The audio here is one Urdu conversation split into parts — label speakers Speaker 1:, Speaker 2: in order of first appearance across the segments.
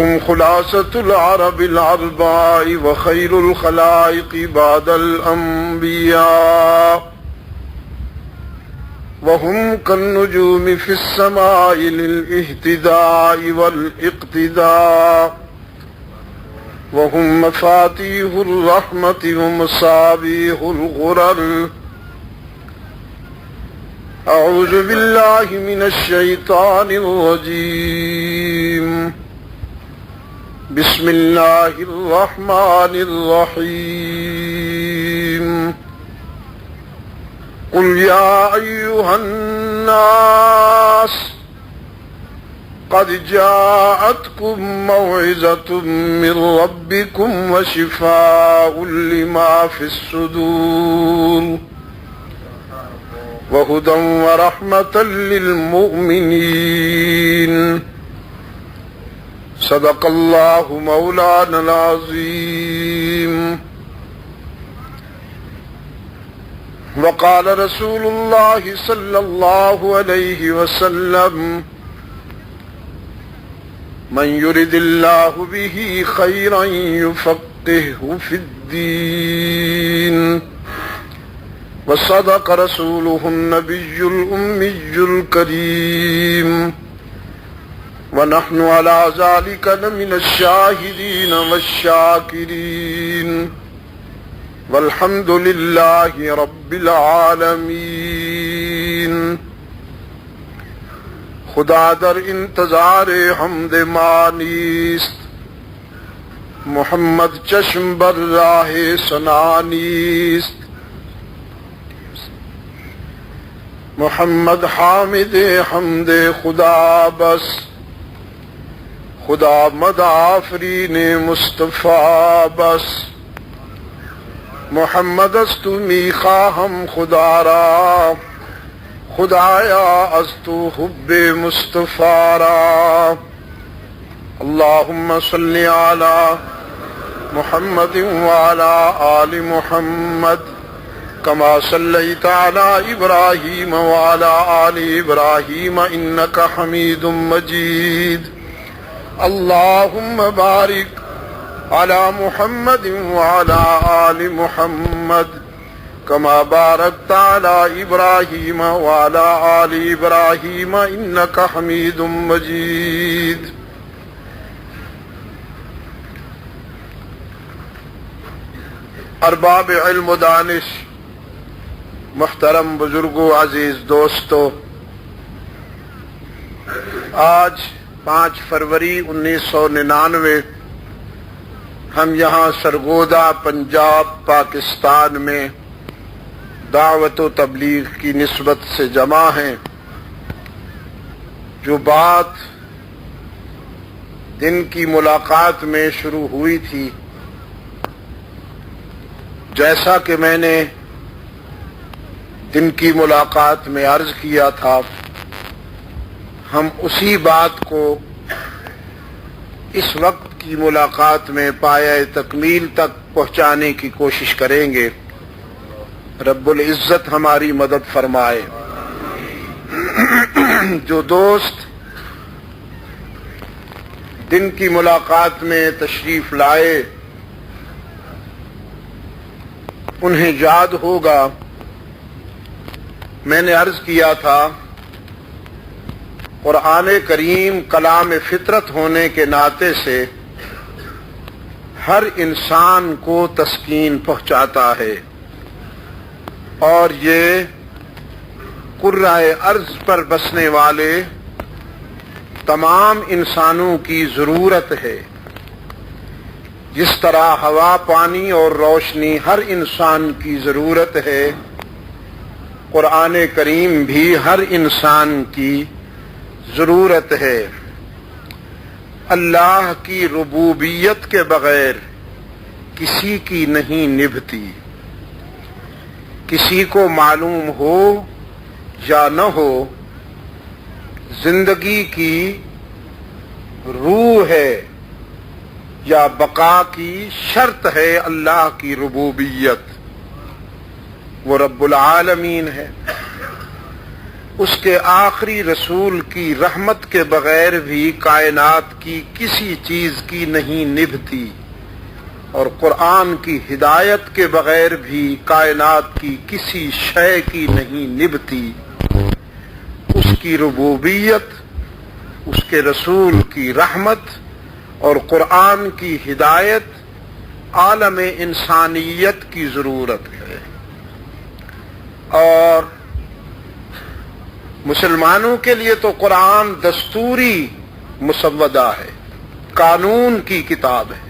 Speaker 1: هم خلاصة العرب العرباء وخير الخلائق بعد الأنبياء وهم كالنجوم في السماء للاهتداء والاقتداء وهم مفاتيح الرحمة ومصابيح الغرر. أعوذ بالله من الشيطان الرجيم. بسم الله الرحمن الرحيم. قل يا أيها الناس قد جاءتكم موعظة من ربكم وشفاء لما في الصدور وهدى ورحمة للمؤمنين. صدق الله مولانا العظيم. وقال رسول الله صلى الله عليه وسلم: من يرد الله به خيرا يفقهه في الدين. وصدق رسوله النبي الأمي الكريم. ونحن على ذلك لمن الشاهدين والشاكرين والحمد لله رب العالمین. خدا در انتظار حمد ما نیست، محمد چشم بر راہ ثنا نیست. محمد حامد حمد خدا بس، خدا مد آفرین مصطفیٰ بس. محمد است تو می خواهم خدا را، خدایا از تو حب مصطفیٰ را. اللهم صل علی محمد وعلى آل محمد كما صليت على إبراهيم وعلى آل إبراهيم إنك حميد مجيد. اللهم بارك على محمد وعلى آل محمد كما باركت على إبراهيم وعلى آل إبراهيم إنك حميد مجيد. ارباب علم و دانش، محترم بزرگوں، عزیز دوستو، آج 5 فروری 1999 ہم یہاں سرگودا پنجاب پاکستان میں دعوت و تبلیغ کی نسبت سے جمع ہیں. جو بات دن کی ملاقات میں شروع ہوئی تھی، جیسا کہ میں نے دن کی ملاقات میں عرض کیا تھا، ہم اسی بات کو اس وقت کی ملاقات میں پایۂ تکمیل تک پہنچانے کی کوشش کریں گے. رب العزت ہماری مدد فرمائے. جو دوست دن کی ملاقات میں تشریف لائے انہیں یاد ہوگا میں نے عرض کیا تھا، قرآن کریم کلام فطرت ہونے کے ناطے سے ہر انسان کو تسکین پہنچاتا ہے، اور یہ قرۂ ارض پر بسنے والے تمام انسانوں کی ضرورت ہے. جس طرح ہوا، پانی اور روشنی ہر انسان کی ضرورت ہے، قرآن کریم بھی ہر انسان کی ضرورت ہے. اللہ کی ربوبیت کے بغیر کسی کی نہیں نبھتی. کسی کو معلوم ہو یا نہ ہو، زندگی کی روح ہے یا بقا کی شرط ہے اللہ کی ربوبیت. وہ رب العالمین ہے. اس کے آخری رسول کی رحمت کے بغیر بھی کائنات کی کسی چیز کی نہیں نبھتی، اور قرآن کی ہدایت کے بغیر بھی کائنات کی کسی شے کی نہیں نبھتی۔ اس کی ربوبیت، اس کے رسول کی رحمت اور قرآن کی ہدایت عالم انسانیت کی ضرورت ہے، اور مسلمانوں کے لیے تو قرآن دستوری مسودہ ہے، قانون کی کتاب ہے،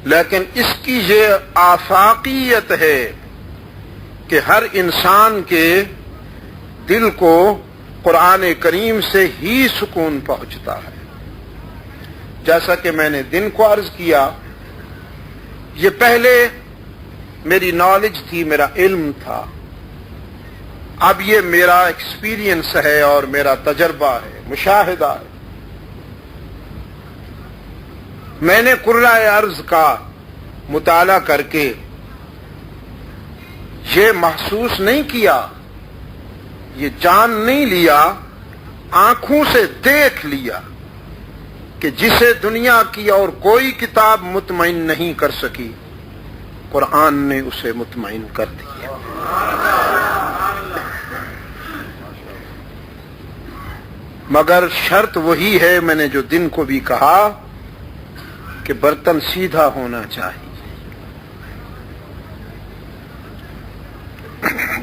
Speaker 1: لیکن اس کی یہ آفاقیت ہے کہ ہر انسان کے دل کو قرآن کریم سے ہی سکون پہنچتا ہے۔ جیسا کہ میں نے دن کو عرض کیا، یہ پہلے میری نالج تھی، میرا علم تھا، اب یہ میرا ایکسپیرینس ہے اور میرا تجربہ ہے، مشاہدہ ہے۔ میں نے قرآن ارض کا مطالعہ کر کے یہ محسوس نہیں کیا، یہ جان نہیں لیا، آنکھوں سے دیکھ لیا کہ جسے دنیا کی اور کوئی کتاب مطمئن نہیں کر سکی، قرآن نے اسے مطمئن کر دیا۔ مگر شرط وہی ہے، میں نے جو دن کو بھی کہا کہ برتن سیدھا ہونا چاہیے۔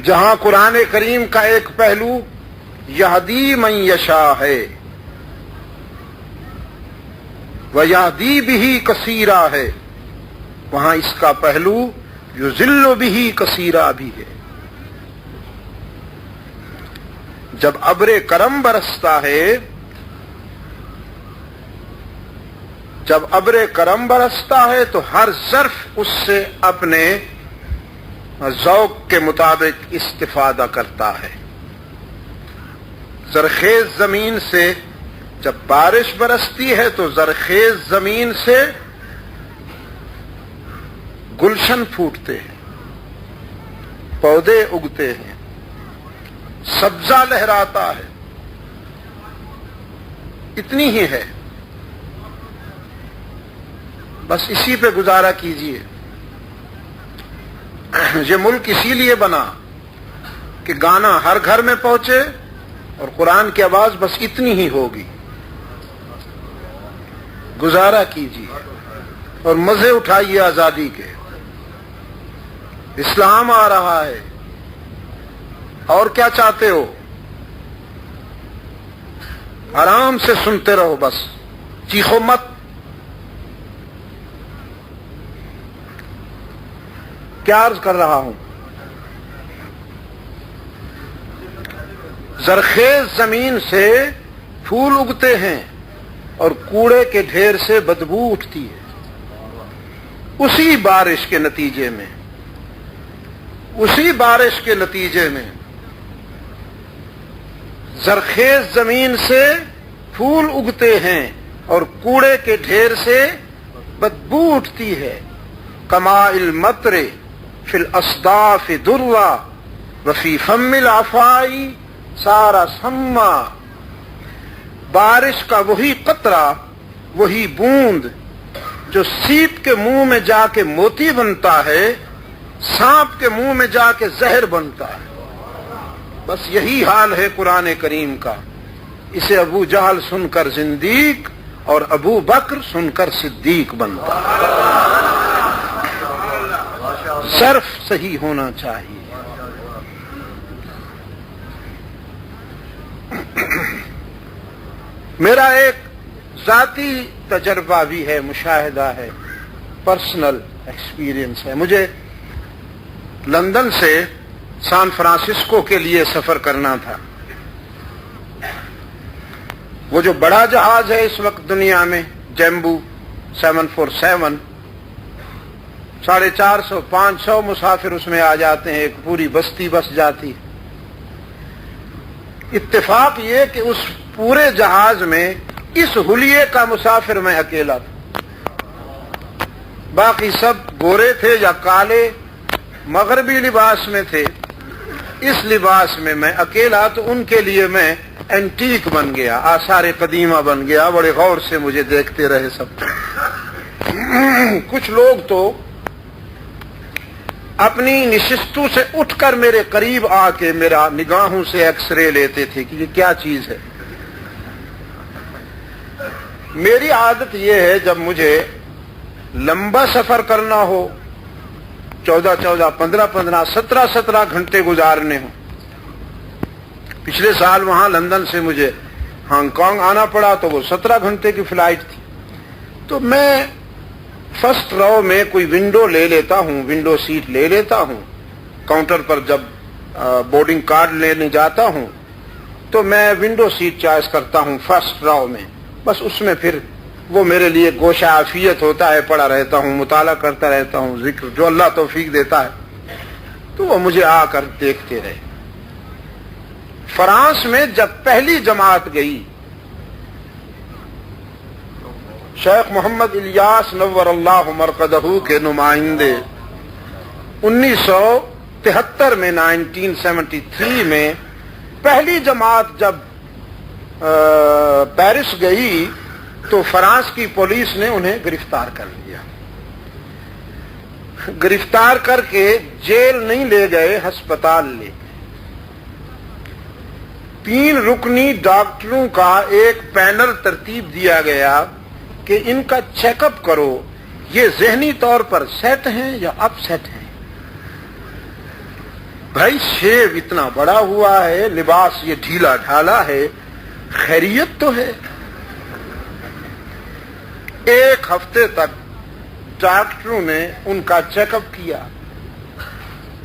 Speaker 1: جہاں قرآن کریم کا ایک پہلو یہدی من یشاء ہے، وَيَهْدِي بِهِ کثیرا ہے، وہاں اس کا پہلو یضل بِهِ کثیرا بھی ہے۔ جب ابر کرم برستا ہے، جب ابر کرم برستا ہے تو ہر ظرف اس سے اپنے ذوق کے مطابق استفادہ کرتا ہے۔ زرخیز زمین سے جب بارش برستی ہے تو زرخیز زمین سے گلشن پھوٹتے ہیں، پودے اگتے ہیں، سبزہ لہراتا ہے۔ اتنی ہی ہے، بس اسی پہ گزارا کیجئے۔ یہ ملک اسی لیے بنا کہ گانا ہر گھر میں پہنچے اور قرآن کی آواز بس اتنی ہی ہوگی۔ گزارا کیجئے اور مزے اٹھائیے آزادی کے۔ اسلام آ رہا ہے، اور کیا چاہتے ہو؟ آرام سے سنتے رہو، بس چیخو مت۔ کیا عرض کر رہا ہوں؟ زرخیز زمین سے پھول اگتے ہیں اور کوڑے کے ڈھیر سے بدبو اٹھتی ہے۔ اسی بارش کے نتیجے میں، اسی بارش کے نتیجے میں زرخیز زمین سے پھول اگتے ہیں اور کوڑے کے ڈھیر سے بدبو اٹھتی ہے۔ کماء المطر فی الاصداف درا وفی فم العفائی سارا سما۔ بارش کا وہی قطرہ، وہی بوند جو سیپ کے منہ میں جا کے موتی بنتا ہے، سانپ کے منہ میں جا کے زہر بنتا ہے۔ بس یہی حال ہے قرآن کریم کا۔ اسے ابو جہل سن کر زندیق اور ابو بکر سن کر صدیق بنتا ہے۔ صرف صحیح ہونا چاہیے۔ میرا ایک ذاتی تجربہ بھی ہے، مشاہدہ ہے، پرسنل ایکسپیرینس ہے۔ مجھے لندن سے سان فرانسسکو کے لیے سفر کرنا تھا۔ وہ جو بڑا جہاز ہے اس وقت دنیا میں، جیمبو 747، 450 500 مسافر اس میں آ جاتے ہیں، ایک پوری بستی بس جاتی۔ اتفاق یہ کہ اس پورے جہاز میں اس حلیے کا مسافر میں اکیلا تھا، باقی سب گورے تھے یا کالے، مغربی لباس میں تھے، اس لباس میں اکیلا، تو ان کے لیے میں اینٹیک بن گیا، آثار قدیمہ بن گیا. بڑے غور سے مجھے دیکھتے رہے سب. کچھ لوگ تو اپنی نشستوں سے اٹھ کر میرے قریب آ کے میرا نگاہوں سے ایکس رے لیتے تھے کہ یہ کیا چیز ہے. میری عادت یہ ہے جب مجھے لمبا سفر کرنا ہو، 14 15 17 گھنٹے گزارنے ہوں. پچھلے سال وہاں لندن سے مجھے ہانگ کانگ آنا پڑا تو وہ 17 گھنٹے کی فلائٹ تھی. تو میں فرسٹ رو میں کوئی ونڈو لے لیتا ہوں، ونڈو سیٹ لے لیتا ہوں. کاؤنٹر پر جب بورڈنگ کارڈ لینے جاتا ہوں تو میں ونڈو سیٹ چوائس کرتا ہوں فرسٹ رو میں. بس اس میں پھر وہ میرے لیے گوشہ عافیت ہوتا ہے، پڑھا رہتا ہوں، مطالعہ کرتا رہتا ہوں، ذکر جو اللہ توفیق دیتا ہے. تو وہ مجھے آ کر دیکھتے رہے. فرانس میں جب پہلی جماعت گئی، شیخ محمد الیاس نور اللہ مرقدہ کے نمائندے 1973 میں 1973 میں پہلی جماعت جب پیرس گئی تو فرانس کی پولیس نے انہیں گرفتار کر لیا. گرفتار کر کے جیل نہیں لے گئے، ہسپتال لے گئے. 3 رکنی ڈاکٹروں کا ایک پینل ترتیب دیا گیا کہ ان کا چیک اپ کرو، یہ ذہنی طور پر سیٹ ہیں یا اپ سیٹ ہیں. بھائی شیو اتنا بڑا ہوا ہے، لباس یہ ڈھیلا ڈھالا ہے، خیریت تو ہے. 1 ہفتے تک ڈاکٹروں نے ان کا چیک اپ کیا.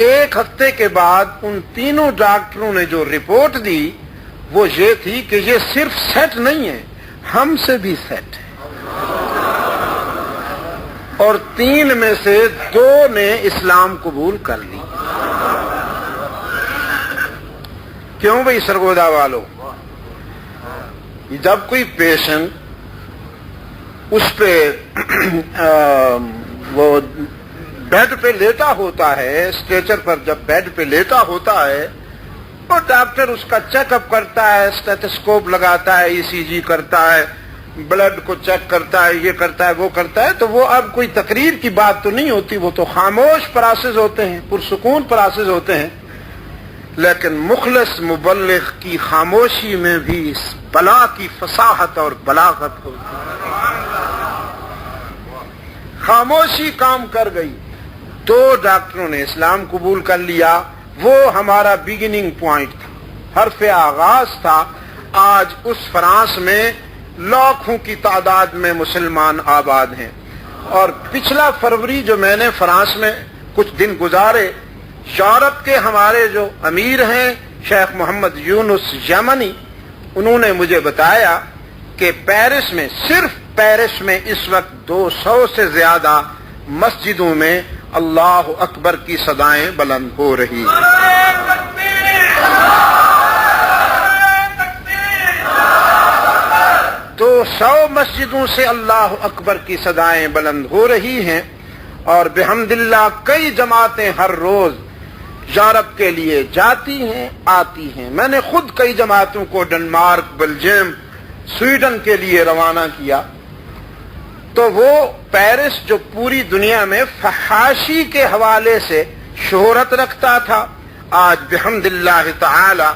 Speaker 1: 1 ہفتے کے بعد ان تینوں ڈاکٹروں نے جو رپورٹ دی وہ یہ تھی کہ یہ صرف سیٹ نہیں ہے، ہم سے بھی سیٹ ہے. اور 3 میں سے 2 نے اسلام قبول کر لی. کیوں بھائی سرگودا والوں؟ جب کوئی پیشنٹ اس پہ وہ بیڈ پہ لیٹا ہوتا ہے، اسٹریچر پر جب بیڈ پہ لیٹا ہوتا ہے اور ڈاکٹر اس کا چیک اپ کرتا ہے، اسٹیتھوسکوپ لگاتا ہے، ای سی جی کرتا ہے، بلڈ کو چیک کرتا ہے، یہ کرتا ہے وہ کرتا ہے، تو وہ اب کوئی تقریر کی بات تو نہیں ہوتی، وہ تو خاموش پراسز ہوتے ہیں، پرسکون پراسز ہوتے ہیں. لیکن مخلص مبلغ کی خاموشی میں بھی اس بلا کی فصاحت اور بلاغت ہوتی ہے. خاموشی کام کر گئی. 2 ڈاکٹروں نے اسلام قبول کر لیا. وہ ہمارا بگننگ پوائنٹ تھا، حرف آغاز تھا. آج اس فرانس میں لاکھوں کی تعداد میں مسلمان آباد ہیں. اور پچھلا فروری جو میں نے فرانس میں کچھ دن گزارے، یورپ کے ہمارے جو امیر ہیں شیخ محمد یونس یمنی، انہوں نے مجھے بتایا کہ پیرس میں، صرف پیرس میں اس وقت 200 سے زیادہ مسجدوں میں اللہ اکبر کی صدائیں بلند ہو رہی ہیں. 200 مسجدوں سے اللہ اکبر کی صدائیں بلند ہو رہی ہیں. اور بحمداللہ کئی جماعتیں ہر روز یورپ کے لیے جاتی ہیں، آتی ہیں. میں نے خود کئی جماعتوں کو ڈنمارک، بلجیم، سویڈن کے لیے روانہ کیا. تو وہ پیرس جو پوری دنیا میں فحاشی کے حوالے سے شہرت رکھتا تھا، آج بحمداللہ تعالی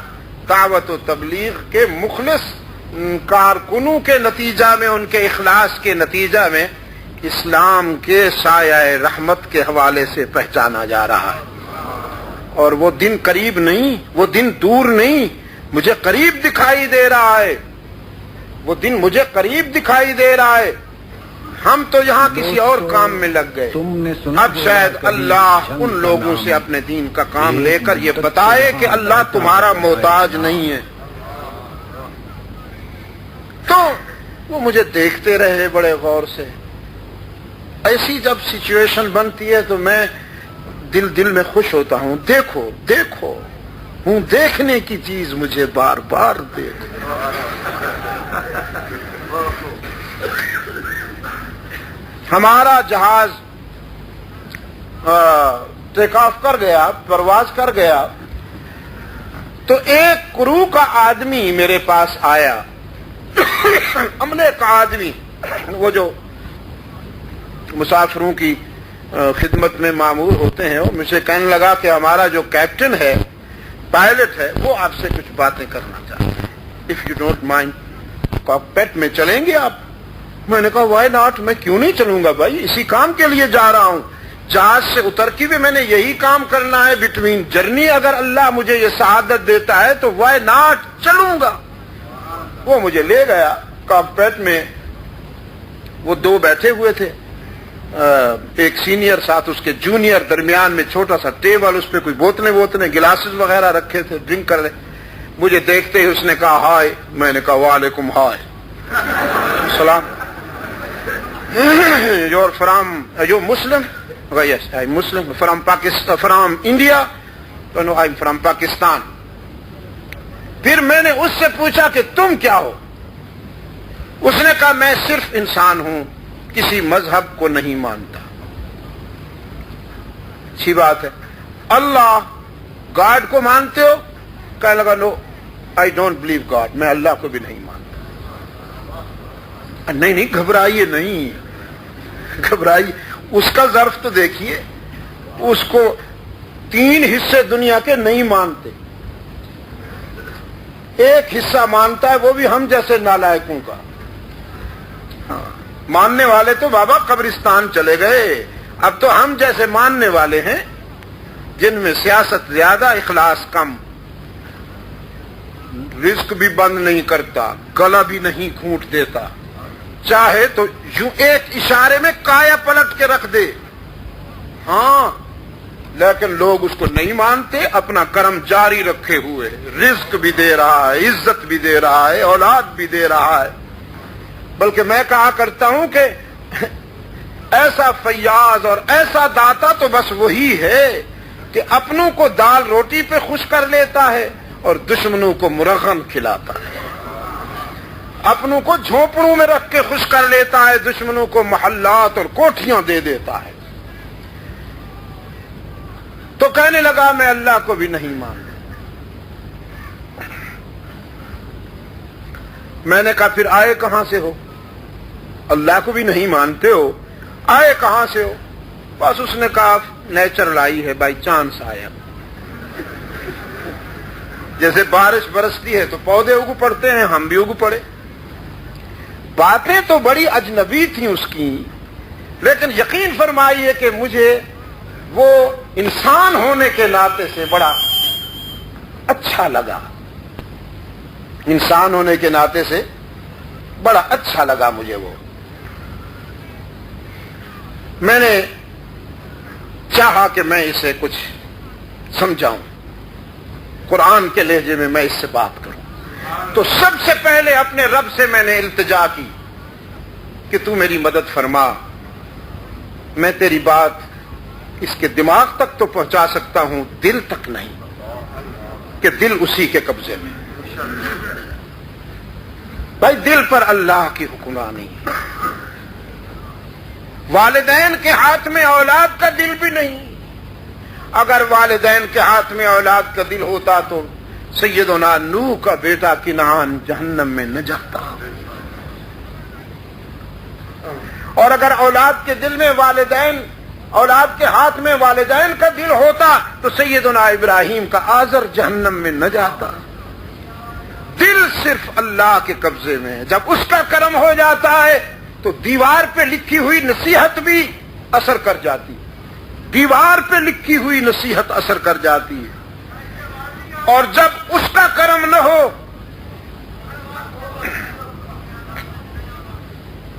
Speaker 1: دعوت و تبلیغ کے مخلص کارکنوں کے نتیجہ میں، ان کے اخلاص کے نتیجہ میں اسلام کے سایہ رحمت کے حوالے سے پہچانا جا رہا ہے. اور وہ دن قریب نہیں، وہ دن دور نہیں، مجھے قریب دکھائی دے رہا ہے. وہ دن مجھے قریب دکھائی دے رہا ہے. ہم تو یہاں کسی اور کام میں لگ گئے. اب شاید اللہ ان لوگوں سے اپنے دین کا کام لے کر یہ بتائے کہ اللہ تمہارا محتاج نہیں ہے. تو وہ مجھے دیکھتے رہے بڑے غور سے. ایسی جب سچویشن بنتی ہے تو میں دل میں خوش ہوتا ہوں. دیکھو دیکھو ہوں دیکھنے کی چیز، مجھے بار بار دیکھو. ہمارا جہاز ٹیک آف کر گیا، پرواز کر گیا. تو ایک کرو کا آدمی میرے پاس آیا، عملے کا آدمی، وہ جو مسافروں کی خدمت میں مامور ہوتے ہیں، وہ مجھ سے کہنے لگا کہ ہمارا جو کیپٹن ہے، پائلٹ ہے، وہ آپ سے کچھ باتیں کرنا چاہتے ہیں، if you don't mind, cockpit میں چلیں گے آپ؟ میں نے کہا وائی ناٹ، میں کیوں نہیں چلوں گا بھائی، اسی کام کے لیے جا رہا ہوں، جہاز سے اتر کے بھی میں نے یہی کام کرنا ہے، بٹوین جرنی اگر اللہ مجھے یہ سعادت دیتا ہے تو وائی ناٹ، چلوں گا۔ وہ مجھے لے گیا کاکپٹ میں، وہ دو بیٹھے ہوئے تھے، ایک سینئر ساتھ اس کے جونیئر، درمیان میں چھوٹا سا ٹیبل، اس پہ کوئی بوتلیں گلاسز وغیرہ رکھے تھے، ڈرنک کر رہے۔ مجھے دیکھتے ہی اس نے کہا ہائے، میں نے کہا وعلیکم ہائے، السلام، you're from you Muslim? Yes I Muslim, from Pakistan, from India? No I from Pakistan. پھر میں نے اس سے پوچھا کہ تم کیا ہو؟ اس نے کہا میں صرف انسان ہوں، کسی مذہب کو نہیں مانتا۔ اچھی بات ہے، اللہ گاڈ کو مانتے ہو؟ کہنے لگا نو آئی ڈونٹ بلیو گاڈ، میں اللہ کو بھی نہیں مانتا۔ نہیں گھبرائیے، نہیں گھبرائیے، اس کا ظرف تو دیکھیے، اس کو 3 حصے دنیا کے نہیں مانتے، ایک حصہ مانتا ہے، وہ بھی ہم جیسے نالائقوں کا۔ ماننے والے تو بابا قبرستان چلے گئے، اب تو ہم جیسے ماننے والے ہیں، جن میں سیاست زیادہ، اخلاص کم، رزق بھی بند نہیں کرتا، گلا بھی نہیں گھونٹ دیتا، چاہے تو یوں ایک اشارے میں کایا پلٹ کے رکھ دے، ہاں، لیکن لوگ اس کو نہیں مانتے، اپنا کرم جاری رکھے ہوئے، رزق بھی دے رہا ہے، عزت بھی دے رہا ہے، اولاد بھی دے رہا ہے۔ بلکہ میں کہا کرتا ہوں کہ ایسا فیاض اور ایسا داتا تو بس وہی ہے کہ اپنوں کو دال روٹی پہ خوش کر لیتا ہے اور دشمنوں کو مرغن کھلاتا ہے، اپنوں کو جھونپڑوں میں رکھ کے خوش کر لیتا ہے، دشمنوں کو محلات اور کوٹھیاں دے دیتا ہے۔ تو کہنے لگا میں اللہ کو بھی نہیں مانتا۔ میں نے کہا پھر آئے کہاں سے ہو؟ اللہ کو بھی نہیں مانتے ہو، آئے کہاں سے ہو؟ بس اس نے کہا نیچرل آئی ہے، بائی چانس آیا، جیسے بارش برستی ہے تو پودے اگ پڑتے ہیں، ہم بھی اگ پڑے۔ باتیں تو بڑی اجنبی تھیں اس کی، لیکن یقین فرمائیے کہ مجھے وہ انسان ہونے کے ناطے سے بڑا اچھا لگا، انسان ہونے کے ناطے سے بڑا اچھا لگا مجھے وہ۔ میں نے چاہا کہ میں اسے کچھ سمجھاؤں، قرآن کے لہجے میں اس سے بات کروں، تو سب سے پہلے اپنے رب سے میں نے التجا کی کہ تو میری مدد فرما، میں تیری بات اس کے دماغ تک تو پہنچا سکتا ہوں، دل تک نہیں، کہ دل اسی کے قبضے میں۔ بھائی دل پر اللہ کی حکمرانی ہے، والدین کے ہاتھ میں اولاد کا دل بھی نہیں، اگر والدین کے ہاتھ میں اولاد کا دل ہوتا تو سیدنا نوح کا بیٹا کنعان جہنم میں نہ جاتا، اور اگر اولاد کے دل میں والدین، اولاد کے ہاتھ میں والدین کا دل ہوتا تو سیدنا ابراہیم کا آزر جہنم میں نہ جاتا۔ دل صرف اللہ کے قبضے میں ہے، جب اس کا کرم ہو جاتا ہے تو دیوار پہ لکھی ہوئی نصیحت بھی اثر کر جاتی ہے، دیوار پہ لکھی ہوئی نصیحت اثر کر جاتی ہے، اور جب اس کا کرم نہ ہو،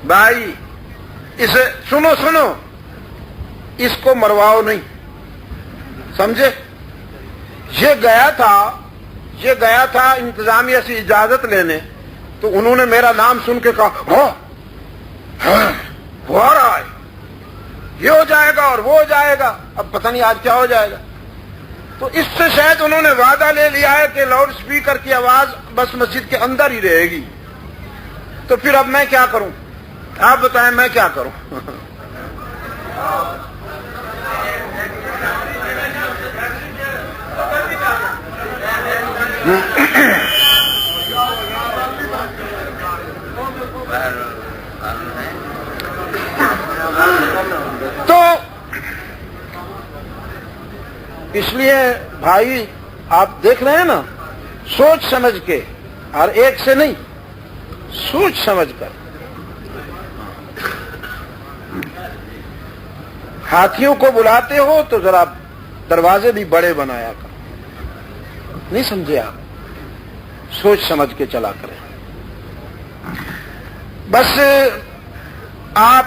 Speaker 1: بھائی اسے سنو، اس کو مرواؤ نہیں، سمجھے؟ یہ گیا تھا انتظامیہ سے اجازت لینے، تو انہوں نے میرا نام سن کے کہا ہو رہا ہے، یہ ہو جائے گا اور وہ ہو جائے گا، اب پتہ نہیں آج کیا ہو جائے گا۔ تو اس سے شاید انہوں نے وعدہ لے لیا ہے کہ لاؤڈ سپیکر کی آواز بس مسجد کے اندر ہی رہے گی، تو پھر اب میں کیا کروں؟ آپ بتائیں میں کیا کروں؟ تو اس لیے بھائی آپ دیکھ رہے ہیں نا، سوچ سمجھ کے، اور ایک سے نہیں، سوچ سمجھ کر ہاتھیوں کو بلاتے ہو تو ذرا دروازے بھی بڑے بنایا کر، نہیں سمجھے آپ؟ سوچ سمجھ کے چلا کریں۔ بس آپ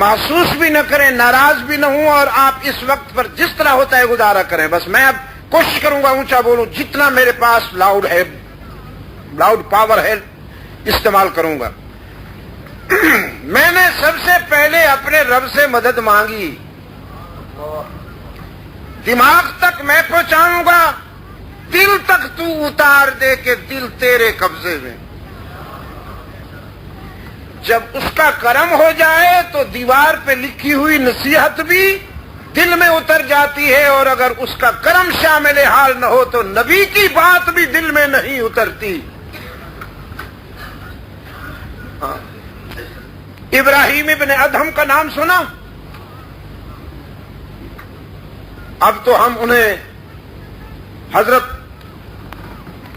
Speaker 1: محسوس بھی نہ کریں، ناراض بھی نہ ہوں، اور آپ اس وقت پر جس طرح ہوتا ہے گزارا کریں۔ بس میں اب کوشش کروں گا اونچا بولوں، جتنا میرے پاس لاؤڈ پاور ہے استعمال کروں گا۔ میں نے سب سے پہلے اپنے رب سے مدد مانگی، دماغ تک میں پہنچاؤں گا، دل تک تو اتار دے کہ دل تیرے قبضے میں۔ جب اس کا کرم ہو جائے تو دیوار پہ لکھی ہوئی نصیحت بھی دل میں اتر جاتی ہے، اور اگر اس کا کرم شامل حال نہ ہو تو نبی کی بات بھی دل میں نہیں اترتی۔ ابراہیم ابن ادہم کا نام سنا؟ اب تو ہم انہیں حضرت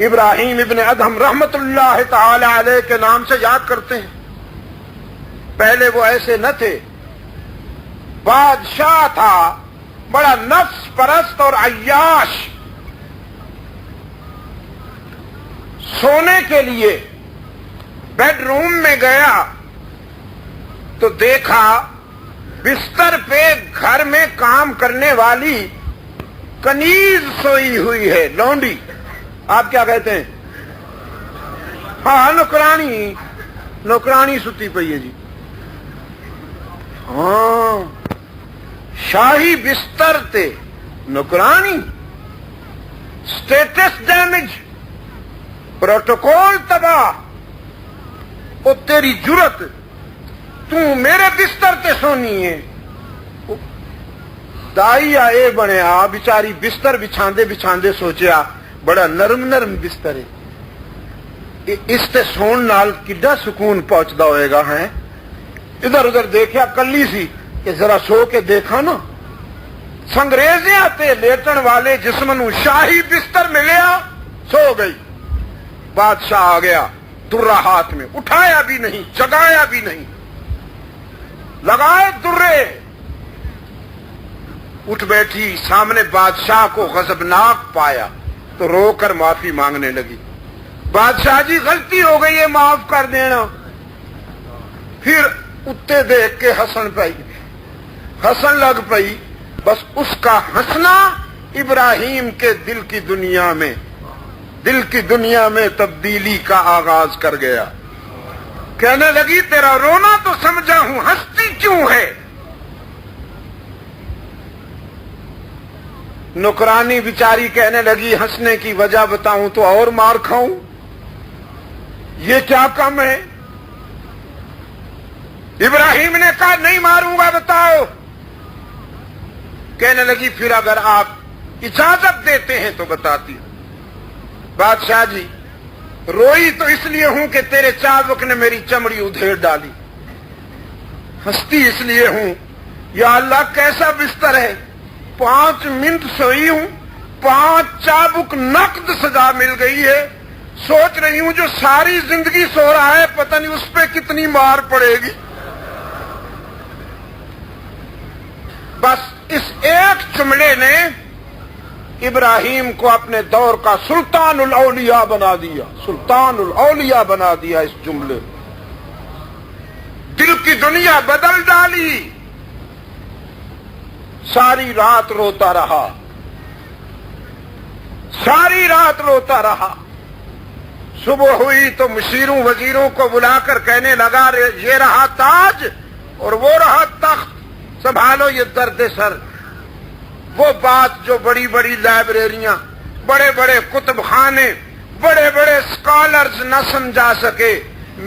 Speaker 1: ابراہیم ابن ادہم رحمت اللہ تعالی علیہ کے نام سے یاد کرتے ہیں۔ پہلے وہ ایسے نہ تھے، بادشاہ تھا، بڑا نفس پرست اور عیاش۔ سونے کے لیے بیڈ روم میں گیا تو دیکھا بستر پہ گھر میں کام کرنے والی کنیز سوئی ہوئی ہے، لونڈی، آپ کیا کہتے ہیں؟ ہاں، نوکرانی ستی پئی ہے جی۔ ہاں، شاہی بستر تے نوکرانی، سٹیٹس ڈیمیج، پروٹوکول تباہ، او تیری جرت، تو میرے بستر تے سونی ہے۔ دائی آئے بنے آ بیچاری بستر بچھاندے سوچیا بڑا نرم بستر ہے، اس تے سون نال کڈا سکون پہنچدا ہوئے گا ہے۔ ادھر ادھر دیکھیا، کلی سی کہ ذرا سو کے دیکھا نا، سنگریزیاں تے لیٹن والے جسم نو شاہی بستر ملیا، سو گئی۔ بادشاہ آ گیا، درہ ہاتھ میں، اٹھایا بھی نہیں، جگایا بھی نہیں، لگائے درے، اٹھ بیٹھی، سامنے بادشاہ کو غضبناک پایا تو رو کر معافی مانگنے لگی۔ بادشاہ جی غلطی ہو گئی ہے، معاف کر دینا۔ پھر اتے دیکھ کے ہنسن لگ پئی۔ بس اس کا ہنسنا ابراہیم کے دل کی دنیا میں تبدیلی کا آغاز کر گیا۔ کہنے لگی تیرا رونا تو سمجھا ہوں، ہنستی کیوں ہے؟ نوکرانی بیچاری کہنے لگی ہنسنے کی وجہ بتاؤں تو اور مار کھاؤں، یہ کیا کم ہے؟ ابراہیم نے کہا نہیں ماروں گا، بتاؤ۔ کہنے لگی پھر اگر آپ اجازت دیتے ہیں تو بتاتی ہوں۔ بادشاہ جی، روئی تو اس لیے ہوں کہ تیرے چابک نے میری چمڑی ادھیڑ ڈالی، ہنستی اس لیے ہوں، یا اللہ کیسا بستر ہے، 5 منٹ سوئی ہوں، 5 چابک نقد سزا مل گئی ہے، سوچ رہی ہوں جو ساری زندگی سو رہا ہے پتہ نہیں اس پہ کتنی مار پڑے گی۔ بس اس ایک جملے نے ابراہیم کو اپنے دور کا سلطان الاولیاء بنا دیا، اس جملے دل کی دنیا بدل ڈالی۔ ساری رات روتا رہا، صبح ہوئی تو مشیروں وزیروں کو بلا کر کہنے لگا یہ رہا تاج اور وہ رہا تخت، سنبھالو یہ درد سر۔ وہ بات جو بڑی بڑی لائبریریاں، بڑے بڑے کتب خانے، بڑے بڑے اسکالرز نہ سمجھا سکے،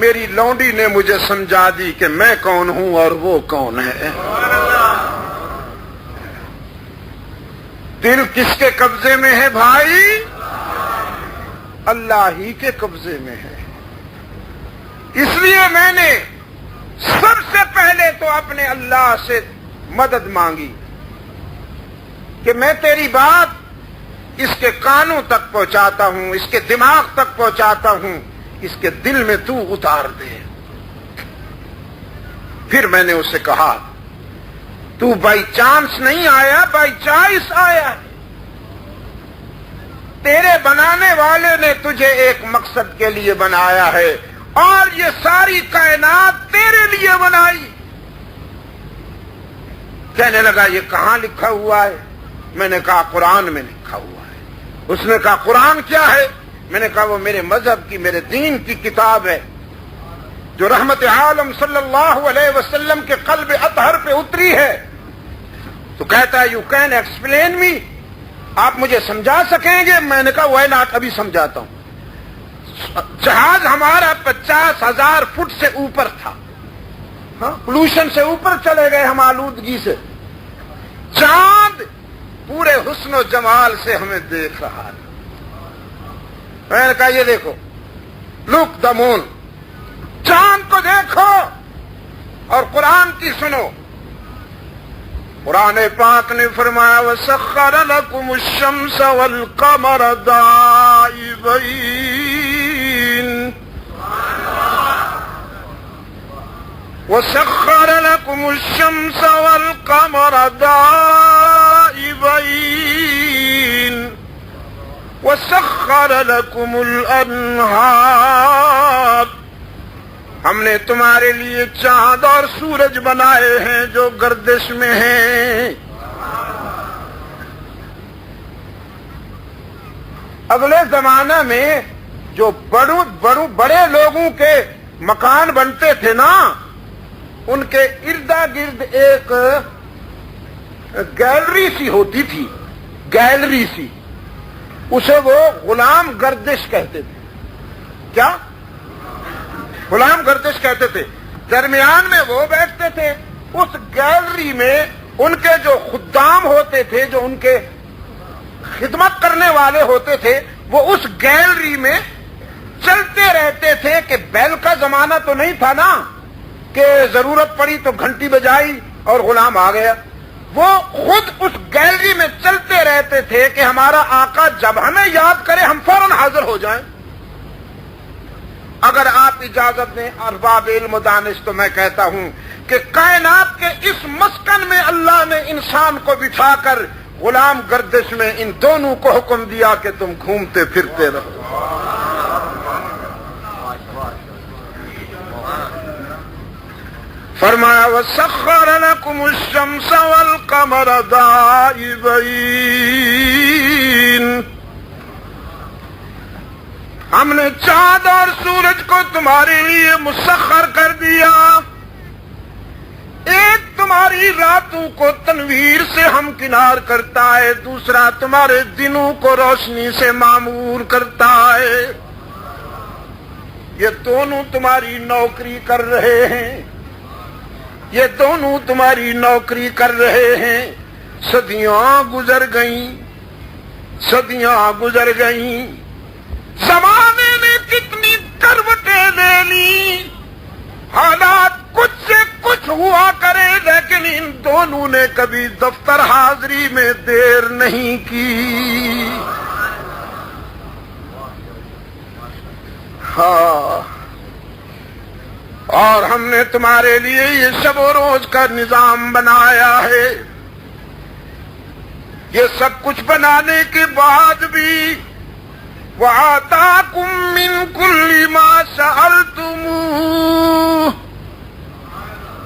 Speaker 1: میری لونڈی نے مجھے سمجھا دی کہ میں کون ہوں اور وہ کون ہے۔ دل کس کے قبضے میں ہے بھائی؟ اللہ ہی کے قبضے میں ہے۔ اس لیے میں نے سب سے پہلے تو اپنے اللہ سے مدد مانگی کہ میں تیری بات اس کے کانوں تک پہنچاتا ہوں، اس کے دماغ تک پہنچاتا ہوں، اس کے دل میں تو اتار دے۔ پھر میں نے اسے کہا تو بائی چانس نہیں آیا، بائی چوائس آیا ہے۔ تیرے بنانے والے نے تجھے ایک مقصد کے لیے بنایا ہے اور یہ ساری کائنات تیرے لیے بنائی۔ کہنے لگا یہ کہاں لکھا ہوا ہے؟ میں نے کہا قرآن میں لکھا ہوا ہے۔ اس نے کہا قرآن کیا ہے؟ میں نے کہا وہ میرے مذہب کی، میرے دین کی کتاب ہے جو رحمت عالم صلی اللہ علیہ وسلم کے قلب اطہر پہ اتری ہے۔ تو کہتا ہے یو کین ایکسپلین می، آپ مجھے سمجھا سکیں گے؟ میں نے کہا وائی ناٹ، ابھی سمجھاتا ہوں۔ جہاز ہمارا 50,000 فٹ سے اوپر تھا، پولوشن سے اوپر چلے گئے ہم، آلودگی سے۔ چاند پورے حسن و جمال سے ہمیں دیکھ رہا تھا۔ میں نے کہا یہ دیکھو، لک دا مون، چاند کو دیکھو اور قرآن کی سنو۔ قرآن پاک نے فرمایا وَسَخَّرَ لَكُمُ الشَّمْسَ وَالْقَمَرَ دَائِبَيْنِ وَسَخَّرَ لَكُمُ الشَّمْسَ وَالْقَمَرَ دَائِبَيْنِ وَسَخَّرَ لَكُمُ الْأَنْهَارَ، ہم نے تمہارے لیے چاند اور سورج بنائے ہیں جو گردش میں ہیں۔ اگلے زمانہ میں جو بڑے لوگوں کے مکان بنتے تھے نا، ان کے ارد گرد ایک گیلری سی ہوتی تھی، گیلری سی، اسے وہ غلام گردش کہتے تھے۔ کیا؟ غلام گردش کہتے تھے۔ درمیان میں وہ بیٹھتے تھے، اس گیلری میں ان کے جو خدام ہوتے تھے، جو ان کے خدمت کرنے والے ہوتے تھے، وہ اس گیلری میں چلتے رہتے تھے کہ بیل کا زمانہ تو نہیں تھا نا کہ ضرورت پڑی تو گھنٹی بجائی اور غلام آ گیا۔ وہ خود اس گیلری میں چلتے رہتے تھے کہ ہمارا آقا جب ہمیں یاد کرے ہم فوراً حاضر ہو جائیں۔ اگر آپ اجازت دیں ارباب علم و دانش تو میں کہتا ہوں کہ کائنات کے اس مسکن میں اللہ نے انسان کو بٹھا کر غلام گردش میں ان دونوں کو حکم دیا کہ تم گھومتے پھرتے رہو۔ فرمایا وَسَخَّرَ لَكُمُ الشَّمْسَ وَالْقَمَرَ دَائِبَيْنِ، ہم نے چاند اور سورج کو تمہارے لیے مسخر کر دیا۔ ایک تمہاری راتوں کو تنویر سے ہمکنار کرتا ہے، دوسرا تمہارے دنوں کو روشنی سے معمور کرتا ہے۔ یہ دونوں تمہاری نوکری کر رہے ہیں، یہ دونوں تمہاری نوکری کر رہے ہیں۔ صدیاں گزر گئیں، صدیاں گزر گئیں، زمانے نے کتنی کروٹیں لے لی، حالات کچھ سے کچھ ہوا کرے، لیکن ان دونوں نے کبھی دفتر حاضری میں دیر نہیں کی۔ ہاں، اور ہم نے تمہارے لیے یہ شب و روز کا نظام بنایا ہے۔ یہ سب کچھ بنانے کے بعد بھی وَآتَاكُم مِّن كُلِّ مَا سَأَلْتُمُوهُ،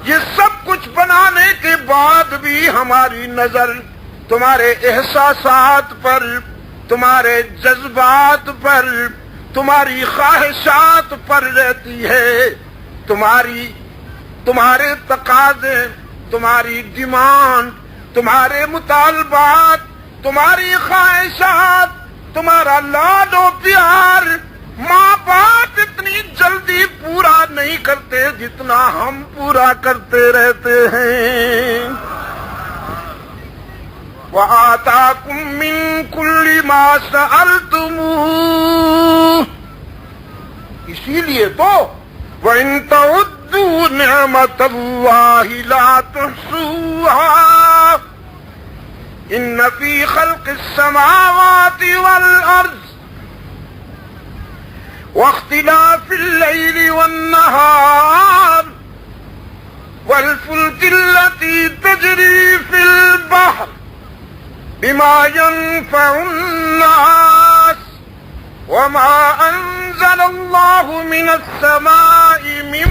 Speaker 1: یہ سب کچھ بنانے کے بعد بھی ہماری نظر تمہارے احساسات پر، تمہارے جذبات پر، تمہاری خواہشات پر رہتی ہے۔ تمہارے تقاضے، تمہاری ڈیمانڈ، تمہارے مطالبات، تمہاری خواہشات، تمہارا لاڈ و پیار ماں باپ اتنی جلدی پورا نہیں کرتے جتنا ہم پورا کرتے رہتے ہیں۔ وآتاكم من كل ما سألتموه. اسی لیے تو وَإِن تَعُدُّوا نِعْمَةَ اللَّهِ لَا تُحْصُوهَا إِنَّ فِي خَلْقِ السَّمَاوَاتِ وَالْأَرْضِ وَاخْتِلَافِ اللَّيْلِ وَالنَّهَارِ وَالْفُلْكِ الَّتِي تَجْرِي فِي الْبَحْرِ بِمَا يَنفَعُ النَّاسَ وَمَا أَنزَلَ اللَّهُ مِنَ السَّمَاءِ مِن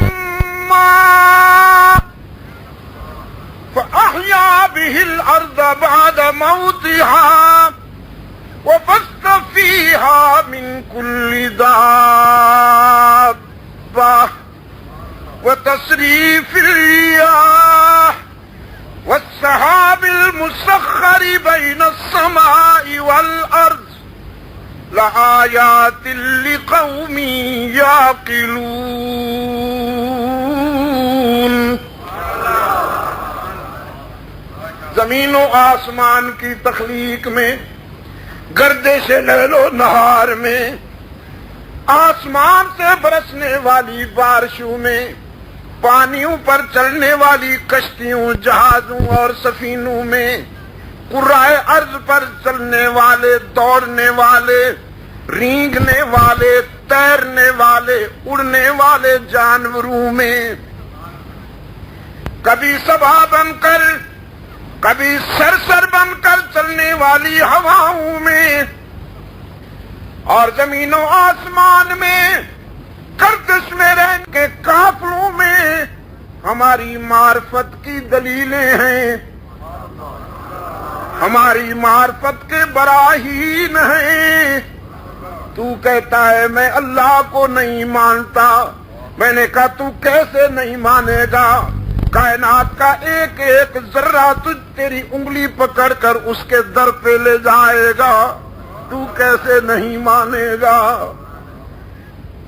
Speaker 1: مَّاءٍ فَأَحْيَا بِهِ الْأَرْضَ بَعْدَ مَوْتِهَا وَبَثَّ فِيهَا مِن كُلِّ دَابَّةٍ وَتَصْرِيفِ الرِّيَاحِ وَالسَّحَابِ الْمُسَخَّرِ بَيْنَ السَّمَاءِ وَالْأَرْضِ لَآيَاتٍ لِقَوْمٍ يَعْقِلُونَ. زمین و آسمان کی تخلیق میں، گردش لیل و نہار میں، آسمان سے برسنے والی بارشوں میں، پانیوں پر چلنے والی کشتیوں، جہازوں اور سفینوں میں، قرائے ارض پر چلنے والے، دوڑنے والے، رینگنے والے، تیرنے والے، اڑنے والے جانوروں میں، کبھی صبا بن کر، کبھی سرسر بن کر چلنے والی ہواؤں میں، اور زمین و آسمان میں گردش میں رہنے کے قافلوں میں ہماری معرفت کی دلیلیں ہیں، ہماری معرفت کے براہین ہیں. تو کہتا ہے میں اللہ کو نہیں مانتا. میں نے کہا تو کیسے نہیں مانے گا؟ کائنات کا ایک ایک ذرہ تجھ تیری انگلی پکڑ کر اس کے در پہ لے جائے گا، تو کیسے نہیں مانے گا؟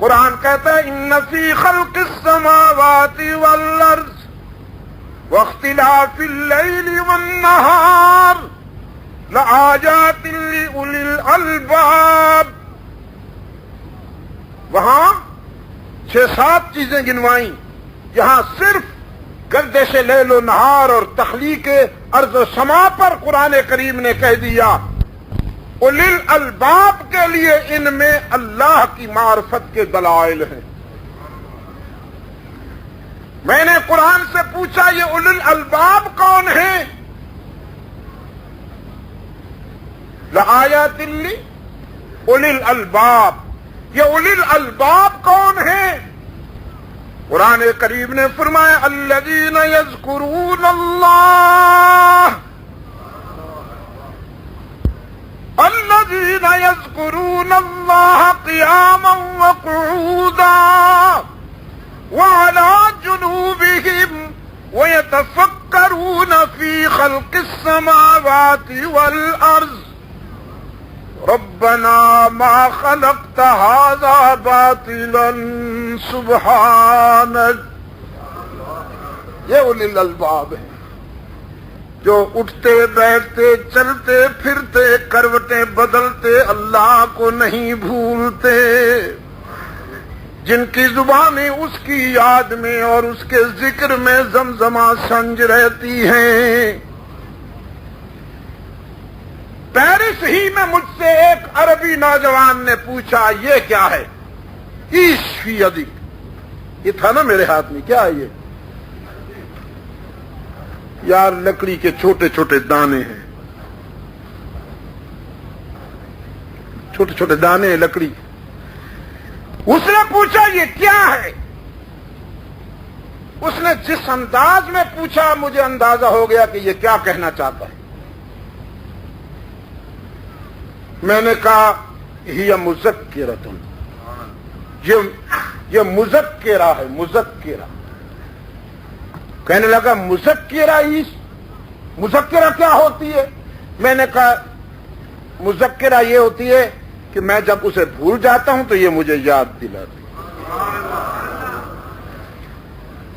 Speaker 1: قرآن کہتا ہے ان فی خلق السماوات والارض واختلاف اللیل والنہار لآیات لأولی الالباب. وہاں 6-7 چیزیں گنوائیں، یہاں صرف گردش لیل و نہار اور تخلیق ارض و سما پر قرآن کریم نے کہہ دیا اولی الالباب کے لیے ان میں اللہ کی معرفت کے دلائل ہیں. میں نے قرآن سے پوچھا یہ اولی الالباب کون ہیں؟ لآیات اولی الالباب. یہ اولی الالباب کون ہیں؟ قرآن کریم نے فرمایا الذین یذکرون اللہ، الذین یذکرون اللہ قیاما وقعودا وعلی جنوبہم ویتفکرون فی خلق السماوات والارض ربنا ما خلقت هذا باطلا سبحانک. یہ اولی الالباب ہے جو اٹھتے بیٹھتے چلتے پھرتے کروٹیں بدلتے اللہ کو نہیں بھولتے، جن کی زبانیں اس کی یاد میں اور اس کے ذکر میں زمزمہ سنج رہتی ہیں. پیرس ہی میں مجھ سے ایک عربی نوجوان نے پوچھا یہ کیا ہے؟ ایش فی یدک. یہ تھا نا میرے ہاتھ میں، کیا ہے یہ؟ یار لکڑی کے چھوٹے چھوٹے دانے ہیں، چھوٹے چھوٹے دانے ہیں لکڑی. اس نے پوچھا یہ کیا ہے؟ اس نے جس انداز میں پوچھا مجھے اندازہ ہو گیا کہ یہ کیا کہنا چاہتا ہے. میں نے کہا یہ مذکرۃ، یہ مذکرہ ہے، مذکرہ. کہنے لگا مذکرہ مذکرہ کیا ہوتی ہے؟ میں نے کہا مذکرہ یہ ہوتی ہے کہ میں جب اسے بھول جاتا ہوں تو یہ مجھے یاد دلاتی ہے،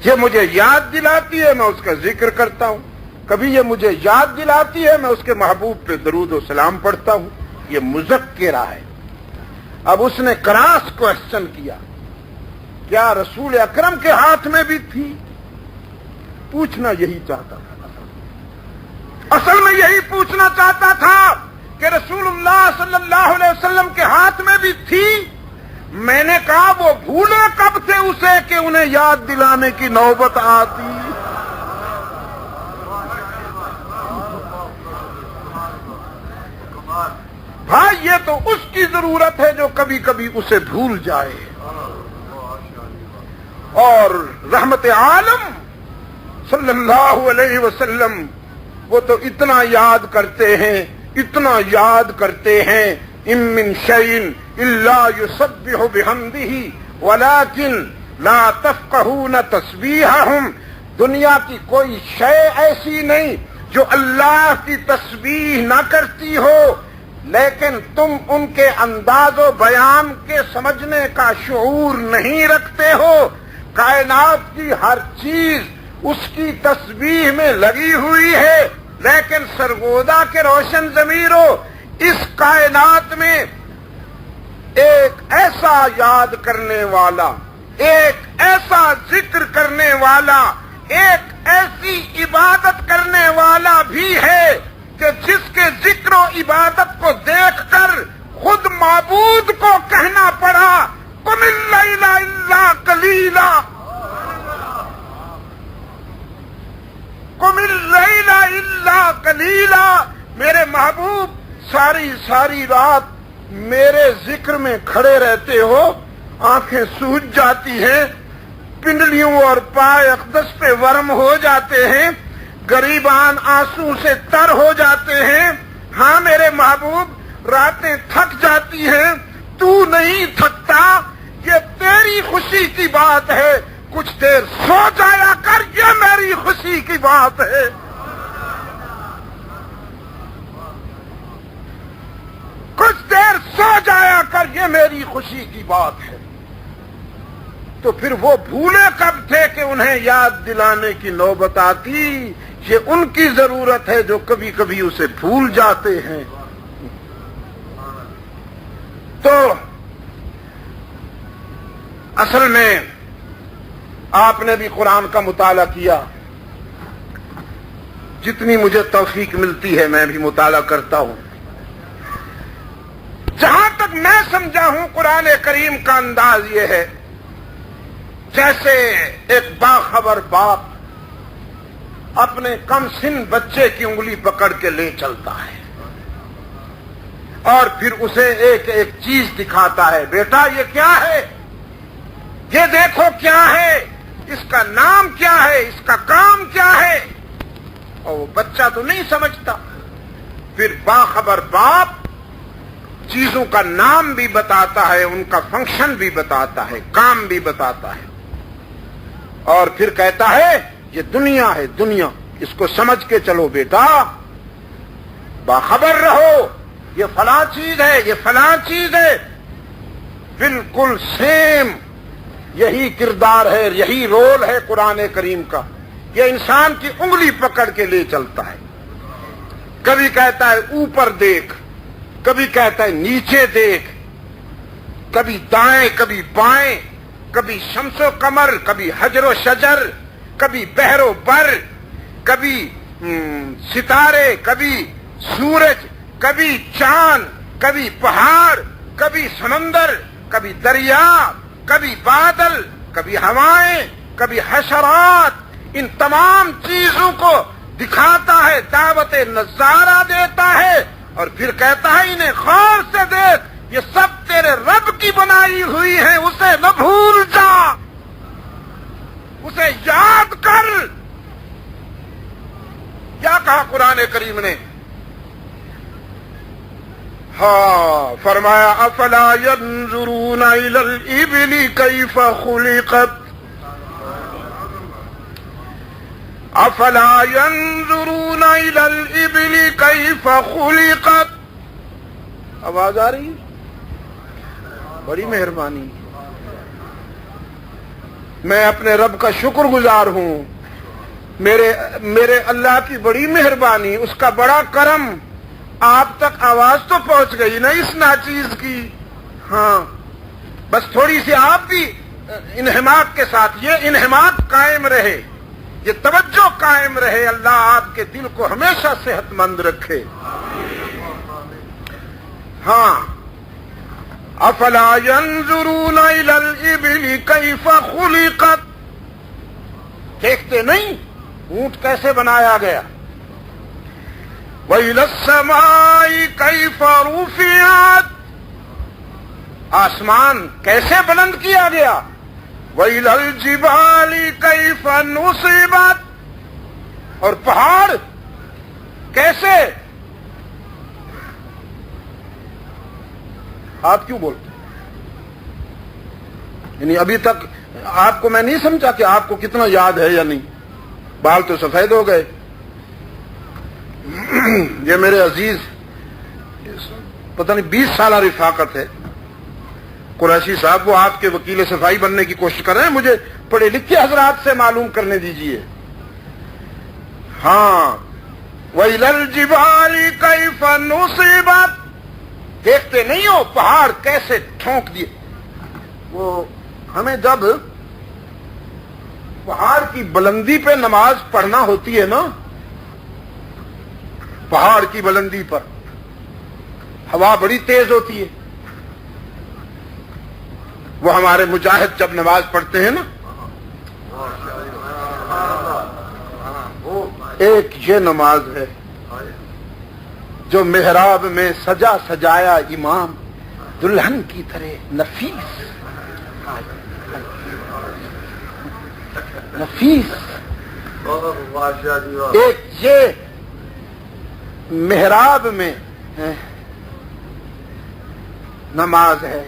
Speaker 1: یہ مجھے یاد دلاتی ہے، میں اس کا ذکر کرتا ہوں. کبھی یہ مجھے یاد دلاتی ہے، میں اس کے محبوب پہ درود و سلام پڑھتا ہوں. یہ مذکرہ ہے. اب اس نے کراس کوشچن کیا، کیا رسول اکرم کے ہاتھ میں بھی تھی؟ پوچھنا یہی چاہتا تھا، اصل میں یہی پوچھنا چاہتا تھا کہ رسول اللہ صلی اللہ علیہ وسلم کے ہاتھ میں بھی تھی. میں نے کہا وہ بھولے کب تھے اسے کہ انہیں یاد دلانے کی نوبت آتی. بھائی یہ تو اس کی ضرورت ہے جو کبھی کبھی اسے بھول جائے. اور رحمت عالم صلی اللہ علیہ وسلم وہ تو اتنا یاد کرتے ہیں، اتنا یاد کرتے ہیں. ان من شیء الا یسبح بحمدہ ولکن لا تفقہون تسبیحہم. دنیا کی کوئی شے ایسی نہیں جو اللہ کی تسبیح نہ کرتی ہو، لیکن تم ان کے انداز و بیان کے سمجھنے کا شعور نہیں رکھتے ہو. کائنات کی ہر چیز اس کی تسبیح میں لگی ہوئی ہے، لیکن سرگودا کے روشن ضمیروں، اس کائنات میں ایک ایسا یاد کرنے والا، ایک ایسا ذکر کرنے والا، ایک ایسی عبادت کرنے والا بھی ہے کہ جس کے ذکر و عبادت کو دیکھ کر خود معبود کو کہنا پڑا قم اللیل الا قلیلا، قم اللیل الا قلیلا. میرے محبوب ساری رات میرے ذکر میں کھڑے رہتے ہو، آنکھیں سوج جاتی ہیں، پنڈلیوں اور پائے اقدس پہ ورم ہو جاتے ہیں، غریبان آنسو سے تر ہو جاتے ہیں. ہاں میرے محبوب راتیں تھک جاتی ہیں، تو نہیں تھکتا. یہ تیری خوشی کی بات ہے، کچھ دیر سو جایا کر، یہ میری خوشی کی بات ہے. کچھ دیر سو جایا کر، یہ میری خوشی کی بات ہے. تو پھر وہ بھولے کب تھے کہ انہیں یاد دلانے کی نوبت آتی؟ یہ ان کی ضرورت ہے جو کبھی کبھی اسے بھول جاتے ہیں. تو اصل میں آپ نے بھی قرآن کا مطالعہ کیا، جتنی مجھے توفیق ملتی ہے میں بھی مطالعہ کرتا ہوں. جہاں تک میں سمجھا ہوں قرآن کریم کا انداز یہ ہے جیسے ایک باخبر باپ اپنے کم سن بچے کی انگلی پکڑ کے لے چلتا ہے اور پھر اسے ایک ایک چیز دکھاتا ہے. بیٹا یہ کیا ہے؟ یہ دیکھو کیا ہے، اس کا نام کیا ہے، اس کا کام کیا ہے. اور وہ بچہ تو نہیں سمجھتا. پھر باخبر باپ چیزوں کا نام بھی بتاتا ہے، ان کا فنکشن بھی بتاتا ہے، کام بھی بتاتا ہے، اور پھر کہتا ہے یہ دنیا ہے، دنیا، اس کو سمجھ کے چلو بیٹا، باخبر رہو، یہ فلاں چیز ہے، یہ فلاں چیز ہے. بالکل سیم یہی کردار ہے، یہی رول ہے قرآن کریم کا. یہ انسان کی انگلی پکڑ کے لے چلتا ہے. کبھی کہتا ہے اوپر دیکھ، کبھی کہتا ہے نیچے دیکھ، کبھی دائیں کبھی بائیں، کبھی شمس و قمر، کبھی حجر و شجر، کبھی بحر و بر، کبھی ستارے، کبھی سورج، کبھی چاند، کبھی پہاڑ، کبھی سمندر، کبھی دریا، کبھی بادل، کبھی ہوائیں، کبھی حشرات. ان تمام چیزوں کو دکھاتا ہے، دعوت نظارہ دیتا ہے، اور پھر کہتا ہے انہیں غور سے دیکھ، یہ سب تیرے رب کی بنائی ہوئی ہیں، اسے نہ بھول جا، اسے یاد کر. کیا کہا قرآن کریم نے؟ ہاں فرمایا افلا ينظرون الى الابل كيف خلقت افلا ينظرون الى الابل كيف خلقت. آواز آ رہی؟ بڑی مہربانی. میں اپنے رب کا شکر گزار ہوں. میرے اللہ کی بڑی مہربانی، اس کا بڑا کرم، آپ تک آواز تو پہنچ گئی نا اس ناچیز کی. ہاں بس تھوڑی سی آپ بھی انہماک کے ساتھ، یہ انہماک قائم رہے، یہ توجہ قائم رہے. اللہ آپ کے دل کو ہمیشہ صحت مند رکھے. ہاں افلا ينظرون الى الابل كيف خلقت، دیکھتے نہیں اونٹ کیسے بنایا گیا. وَإِلَى السَّمَاءِ كَيْفَ رُفِعَتْ، آسمان کیسے بلند کیا گیا. وَإِلَى الْجِبَالِ كَيْفَ نُصِبَتْ، اور پہاڑ کیسے. آپ کیوں بولتے ہیں؟ یعنی ابھی تک آپ کو میں نہیں سمجھا کہ آپ کو کتنا یاد ہے یا نہیں. بال تو سفید ہو گئے. یہ میرے عزیز پتہ نہیں 20 سالہ رفاقت ہے قریشی صاحب، وہ آپ کے وکیل صفائی بننے کی کوشش کر رہے ہیں. مجھے پڑھے لکھے حضرات سے معلوم کرنے دیجئے. ہاں وَإِلَى الْجِبَالِ كَيْفَ نُصِبَتْ، دیکھتے نہیں ہو پہاڑ کیسے ٹھونک دیے. وہ ہمیں جب پہاڑ کی بلندی پہ نماز پڑھنا ہوتی ہے نا، پہاڑ کی بلندی پر ہوا بڑی تیز ہوتی ہے. وہ ہمارے مجاہد جب نماز پڑھتے ہیں نا، ایک یہ نماز ہے جو محراب میں سجا سجایا امام دلہن کی طرح نفیس نفیس، ایک یہ محراب میں نماز ہے،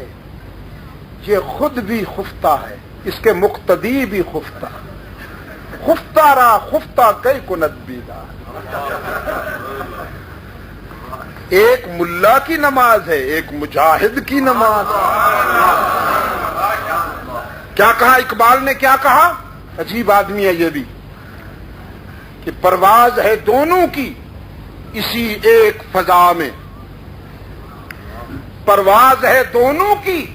Speaker 1: یہ خود بھی خفتہ ہے، اس کے مقتدی بھی خفتہ. خفتہ را خفتہ کئی کند بیدہ. ایک ملا کی نماز ہے، ایک مجاہد کی نماز ہے. کیا کہا اقبال نے، کیا کہا؟ عجیب آدمی ہے یہ بھی، کہ پرواز ہے دونوں کی اسی ایک فضا میں. پرواز ہے دونوں کی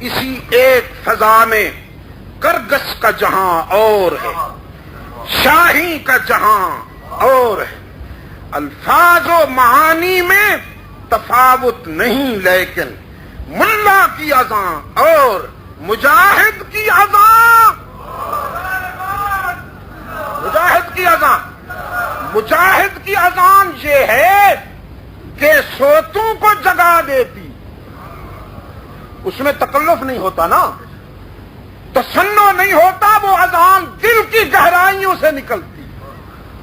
Speaker 1: اسی ایک فضا میں. کرگس کا جہاں اور ہے، شاہی کا جہاں اور ہے. الفاظ و معانی میں تفاوت نہیں، لیکن ملا کی اذان اور مجاہد کی اذان، مجاہد کی اذان، مجاہد کی اذان یہ ہے کہ سوتوں کو جگا دیتی. اس میں تکلف نہیں ہوتا نا، تسنع نہیں ہوتا، وہ اذان دل کی گہرائیوں سے نکلتی.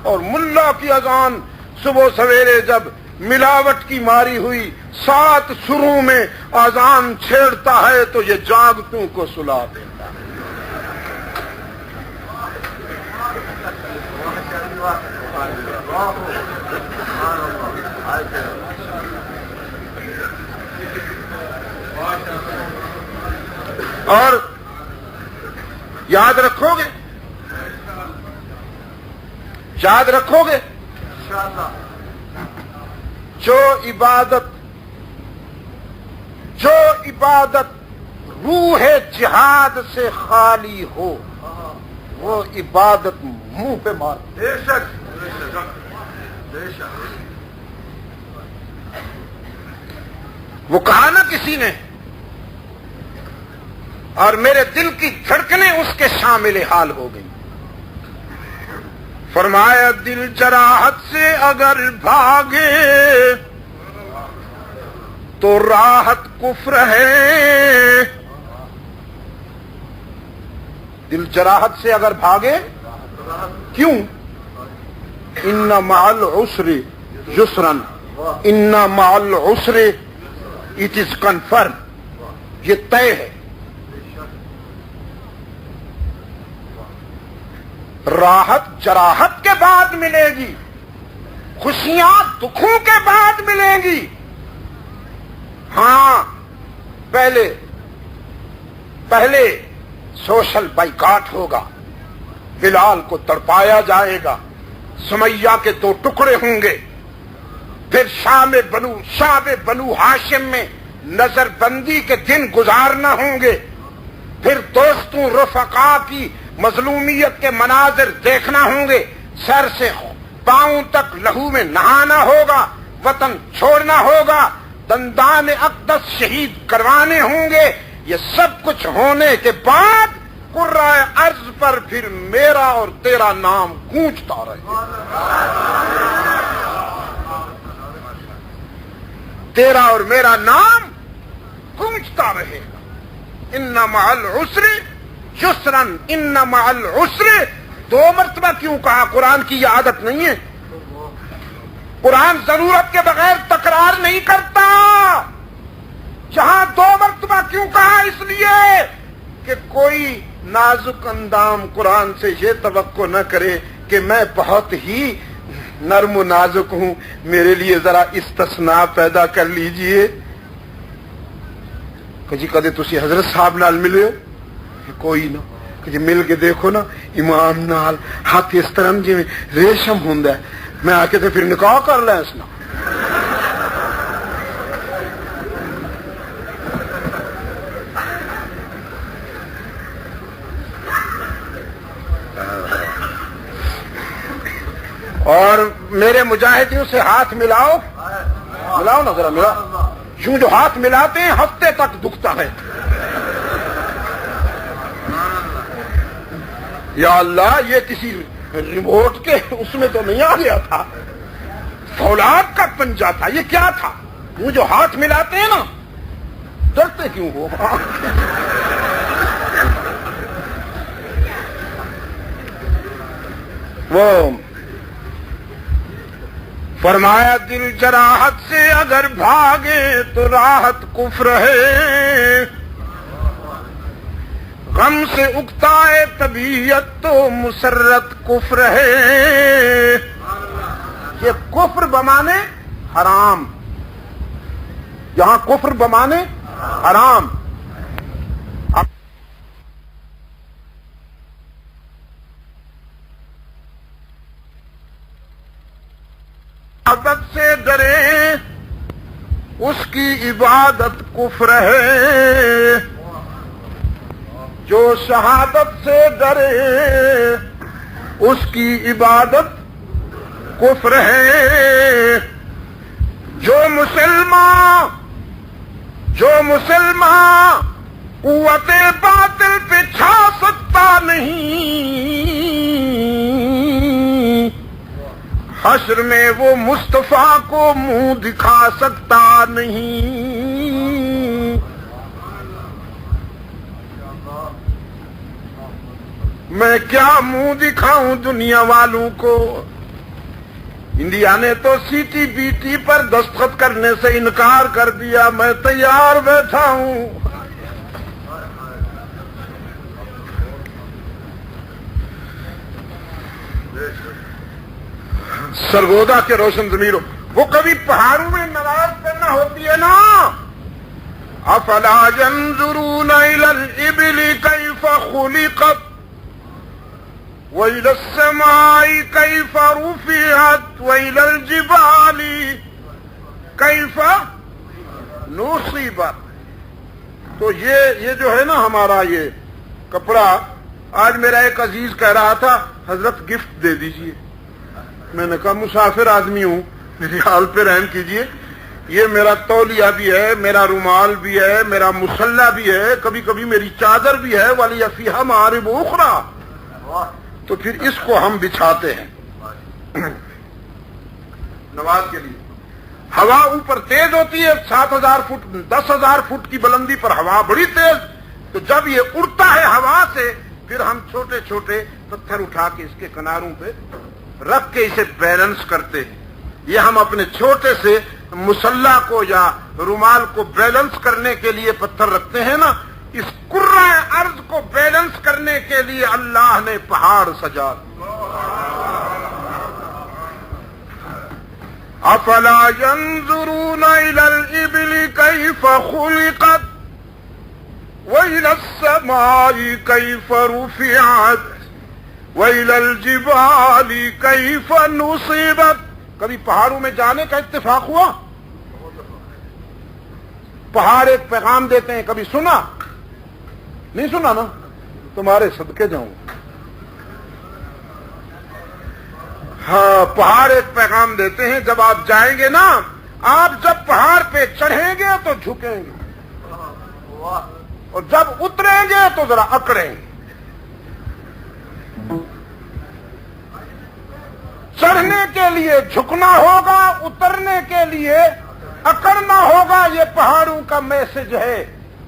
Speaker 1: اور ملا کی اذان صبح سویرے جب ملاوٹ کی ماری ہوئی 7 سروں میں اذان چھیڑتا ہے تو یہ جاگتوں کو سلا دیتا ہے. اور یاد رکھو گے، یاد رکھو گے جو عبادت روح جہاد سے خالی ہو وہ عبادت منہ پہ مار. بے شک بے شک. وہ کہا نا کسی نے، اور میرے دل کی دھڑکنیں اس کے شامل حال ہو گئی. فرمایا دل جراحت سے اگر بھاگے تو راحت کفر ہے. دل جراحت سے اگر بھاگے کیوں؟ ان مع العسر یسرا، ان مع العسر اٹ از کنفرم، یہ طے ہے. راحت جراحت کے بعد ملے گی، خوشیاں دکھوں کے بعد ملیں گی. ہاں پہلے سوشل بائیکاٹ ہوگا، بلال کو تڑپایا جائے گا، سمیہ کے 2 ٹکڑے ہوں گے، پھر شام بنو ہاشم میں نظر بندی کے دن گزارنا ہوں گے، پھر دوستوں رفقا کی مظلومیت کے مناظر دیکھنا ہوں گے، سر سے پاؤں تک لہو میں نہانا ہوگا، وطن چھوڑنا ہوگا، دندان اقدس شہید کروانے ہوں گے۔ یہ سب کچھ ہونے کے بعد قرۂ ارض پر پھر میرا اور تیرا نام گونجتا رہے گا، تیرا اور میرا نام گونجتا رہے گا۔ ان مع العسر یسرا، ان مع العسر 2 مرتبہ کیوں کہا؟ قرآن کی یہ عادت نہیں ہے، قرآن ضرورت کے بغیر تکرار نہیں کرتا۔ جہاں 2 مرتبہ کیوں کہا؟ اس لیے کہ کوئی نازک اندام قرآن سے یہ توقع نہ کرے کہ میں بہت ہی نرم و نازک ہوں، میرے لیے ذرا استثناء پیدا کر لیجئے۔ کہ جی کدے تسی حضرت صاحب نال ملے ہو؟ کوئی نہ، کہ جی مل کے دیکھو نا امام نال ہاتھ اس طرح جی ریشم ہوندا ہے، میں آ کے تے پھر نکاح کر لیں اس نال۔ اور میرے مجاہدین سے ہاتھ ملاؤ، ملاؤ نا ذرا، ملاؤ۔ یوں جو ہاتھ ملاتے ہیں ہفتے تک دکھتا ہے۔ یا اللہ، یہ کسی ریموٹ کے اس میں تو نہیں آ گیا تھا، فولاد کا پنجہ تھا، یہ کیا تھا؟ وہ جو ہاتھ ملاتے ہیں نا، ڈرتے کیوں ہو؟ وہ فرمایا دل جراحت سے اگر بھاگے تو راحت کفر ہے، غم سے اکتائے طبیعت تو مسرت کفر ہے۔ یہ کفر بمانے حرام، یہاں کفر بمانے حرام۔ عبادت سے ڈرے اس کی عبادت کفر ہے، جو شہادت سے ڈرے اس کی عبادت کفر ہے۔ جو مسلمان قوت باطل پہ چھا سکتا نہیں، حشر میں وہ مصطفیٰ کو منہ دکھا سکتا نہیں۔ میں کیا منہ دکھاؤں دنیا والوں کو؟ انڈیا نے تو سی ٹی بی ٹی پر دستخط کرنے سے انکار کر دیا، میں تیار بیٹھا ہوں۔ سرگودا کے روشن ضمیروں، وہ کبھی پہاڑوں میں نماز پڑھنا ہوتی ہے نا، افلا ينظرون الى الابل كيف خلقت وإلى السماء كيف رفعت وإلى الجبال كيف نصبت۔ تو یہ جو ہے نا ہمارا یہ کپڑا، آج میرا ایک عزیز کہہ رہا تھا حضرت گفٹ دے دیجئے، میں نے کہا مسافر آدمی ہوں، میرے حال پہ رحم کیجئے، یہ میرا تولیہ بھی ہے، میرا رومال بھی ہے، میرا مسلح بھی ہے، کبھی کبھی میری چادر بھی ہے، ولی فیہا معارب اخری، تو پھر اس کو ہم بچھاتے ہیں نماز کے لیے۔ ہوا اوپر تیز ہوتی ہے، 7,000 فٹ 10,000 فٹ کی بلندی پر ہوا بڑی تیز، تو جب یہ اڑتا ہے ہوا سے، پھر ہم چھوٹے چھوٹے پتھر اٹھا کے اس کے کناروں پہ رکھ کے اسے بیلنس کرتے ہیں۔ یہ ہم اپنے چھوٹے سے مسلح کو یا رومال کو بیلنس کرنے کے لیے پتھر رکھتے ہیں نا، اس کرۂ ارض کو بیلنس کرنے کے لیے اللہ نے پہاڑ سجا۔ افلا ينظرون الى الابل كيف خلقت والى السماء كيف رفعت وَإِلَى الْجِبَالِ كَيْفَ نُصِبَتْ. کبھی پہاڑوں میں جانے کا اتفاق ہوا؟ پہاڑ ایک پیغام دیتے ہیں، کبھی سنا؟ نہیں سنا نا؟ تمہارے صدقے جاؤں. ہاں، پہاڑ ایک پیغام دیتے ہیں، جب آپ جائیں گے نا، آپ جب پہاڑ پہ چڑھیں گے تو جھکیں گے، اور جب اتریں گے تو ذرا اکڑیں گے. چڑھنے کے لیے جھکنا ہوگا، اترنے کے لیے اکڑنا ہوگا. یہ پہاڑوں کا میسج ہے.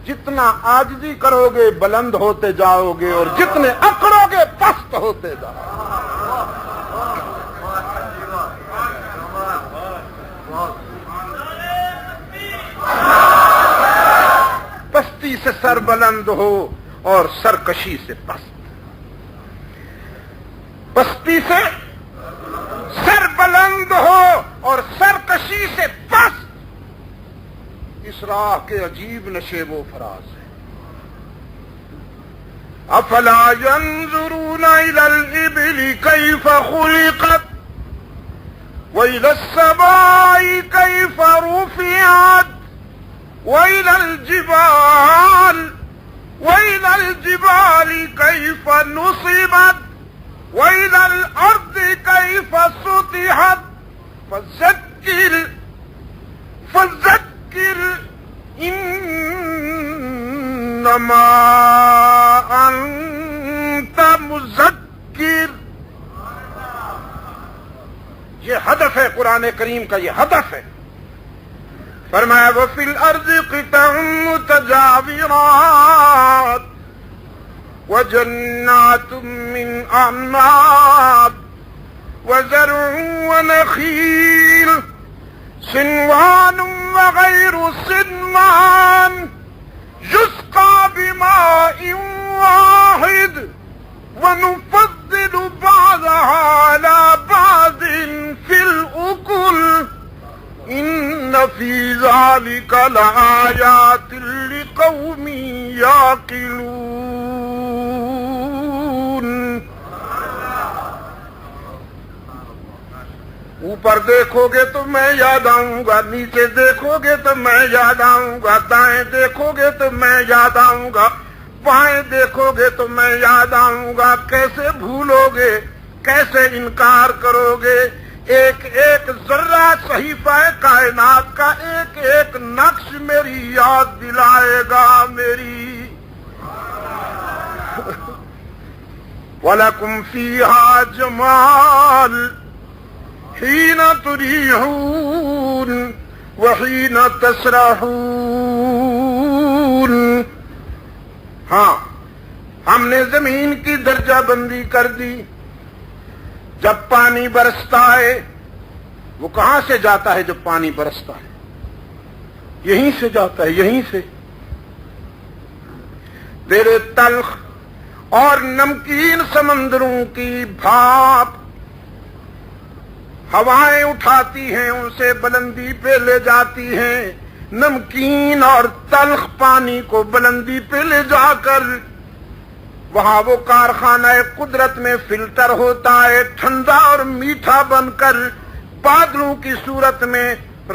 Speaker 1: جتنا عاجزی کرو گے بلند ہوتے جاؤ گے، اور جتنے اکڑو گے پست ہوتے جاؤ گے. پستی سے سر بلند ہو اور سرکشی سے پست. پستی سے سر بلند ہو اور سرکشی سے پست. اس راہ کے عجیب نشیب و فراز ہے. افلا ينظرون الى الابل كيف خلقت وإلى السماء كيف رفعت وإلى الجبال كيف نصبت وإلى الأرض كيف سطحت. فذكر إنما أنت مذكر. یہ ہدف ہے قرآن کریم کا، یہ ہدف ہے. فرمایا وفی الارض قطع متجاورات وجنات من اعناب وزرع ونخيل صنوان وغير صنوان يسقى بماء واحد ونفضل بعضها على بعض في الأكل إن في ذلك لآيات لقوم يعقلون. اوپر دیکھو گے تو میں یاد آؤں گا، نیچے دیکھو گے تو میں یاد آؤں گا، دائیں دیکھو گے تو میں یاد آؤں گا، بائیں دیکھو گے تو میں یاد آؤں گا. کیسے بھولو گے، کیسے انکار کرو گے؟ ایک ایک ذرہ صحیفہ کائنات کا ایک ایک نقش میری یاد دلائے گا. میری وَلَكُمْ فِيهَا جَمَالٌ حِينَ تُرِيحُونَ وَحِينَ تَسْرَحُونَ. ہاں، ہم نے زمین کی درجہ بندی کر دی. جب پانی برستا ہے، وہ کہاں سے جاتا ہے؟ جب پانی برستا ہے یہیں سے جاتا ہے، یہیں سے. تیرے تلخ اور نمکین سمندروں کی بھاپ ہوائیں اٹھاتی ہیں، ان سے بلندی پہ لے جاتی ہیں. نمکین اور تلخ پانی کو بلندی پہ لے جا کر وہاں وہ کارخانہ قدرت میں فلٹر ہوتا ہے، ٹھنڈا اور میٹھا بن کر بادلوں کی صورت میں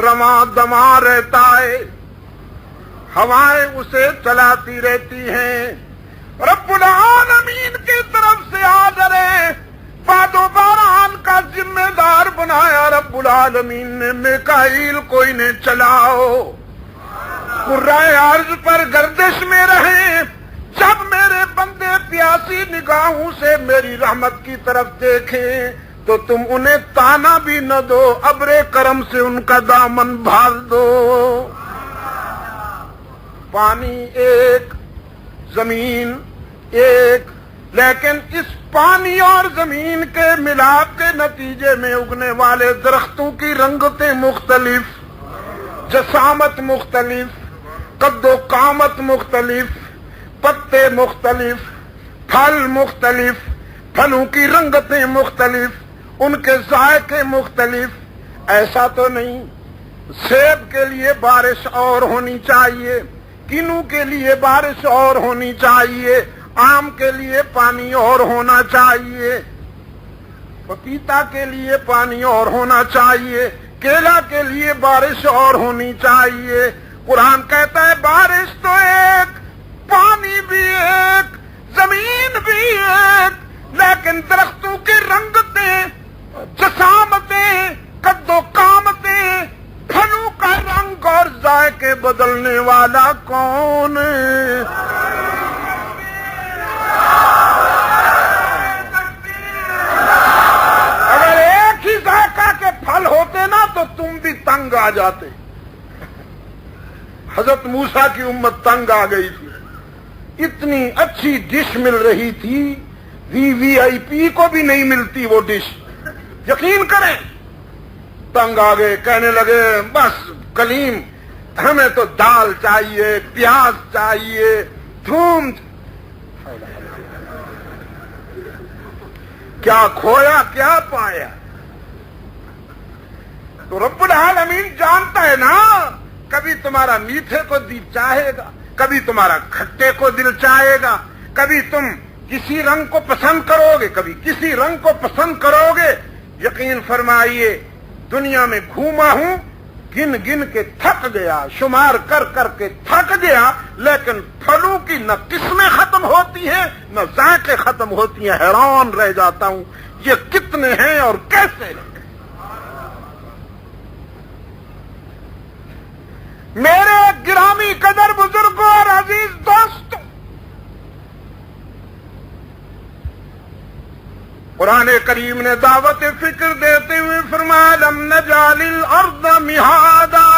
Speaker 1: رواں دماں رہتا ہے. ہوائیں اسے چلاتی رہتی ہیں. رب العالمین کی طرف سے آدرے باد و باران کا ذمہ دار بنایا رب العالمین نے. میکائیل کو انہیں چلاؤ، کرۂ ارض پر گردش میں رہیں. جب میرے بندے پیاسی نگاہوں سے میری رحمت کی طرف دیکھیں تو تم انہیں تانا بھی نہ دو، ابر کرم سے ان کا دامن بھال دو. پانی ایک، زمین ایک، لیکن اس پانی اور زمین کے ملاپ کے نتیجے میں اگنے والے درختوں کی رنگتیں مختلف، جسامت مختلف، قد و قامت مختلف، پتے مختلف، پھل مختلف، پھلوں کی رنگتیں مختلف، ان کے ذائقے مختلف. ایسا تو نہیں سیب کے لیے بارش اور ہونی چاہیے، کینو کے لیے بارش اور ہونی چاہیے، آم کے لیے پانی اور ہونا چاہیے، پپیتا کے لیے پانی اور ہونا چاہیے، کیلا کے لیے بارش اور ہونی چاہیے۔ قرآن کہتا ہے بارش تو ایک، پانی بھی ایک، زمین بھی ایک، لیکن درختوں کی رنگتیں، جسامتیں، قد و قامتیں، پھلوں کا رنگ اور ذائقے بدلنے والا کون ہے؟ اگر ایک ہی ذائقہ کے پھل ہوتے نا تو تم بھی تنگ آ جاتے۔ حضرت موسیٰ کی امت تنگ آ گئی تھی، اتنی اچھی ڈش مل رہی تھی، وی آئی پی کو بھی نہیں ملتی وہ ڈش، یقین کریں۔ تنگ آ گئے، کہنے لگے بس کلیم ہمیں تو دال چاہیے، پیاز چاہیے، تھوم، کیا کھویا کیا پایا۔ تو رب العالمین جانتا ہے نا، کبھی تمہارا میٹھے کو دل چاہے گا، کبھی تمہارا کھٹے کو دل چاہے گا، کبھی تم کسی رنگ کو پسند کرو گے، کبھی کسی رنگ کو پسند کرو گے۔ یقین فرمائیے دنیا میں گھوما ہوں، گن گن کے تھک گیا، شمار کر کر کے تھک گیا، لیکن پھلوں کی نہ قسمیں ختم ہوتی ہیں نہ ذائقے ختم ہوتی ہیں۔ حیران رہ جاتا ہوں یہ کتنے ہیں اور کیسے ہیں۔ میرے گرامی قدر بزرگوں اور عزیز دوستوں، قرآن کریم نے دعوت فکر دیتے ہوئے فرمایا لم نجعل الارض مہادا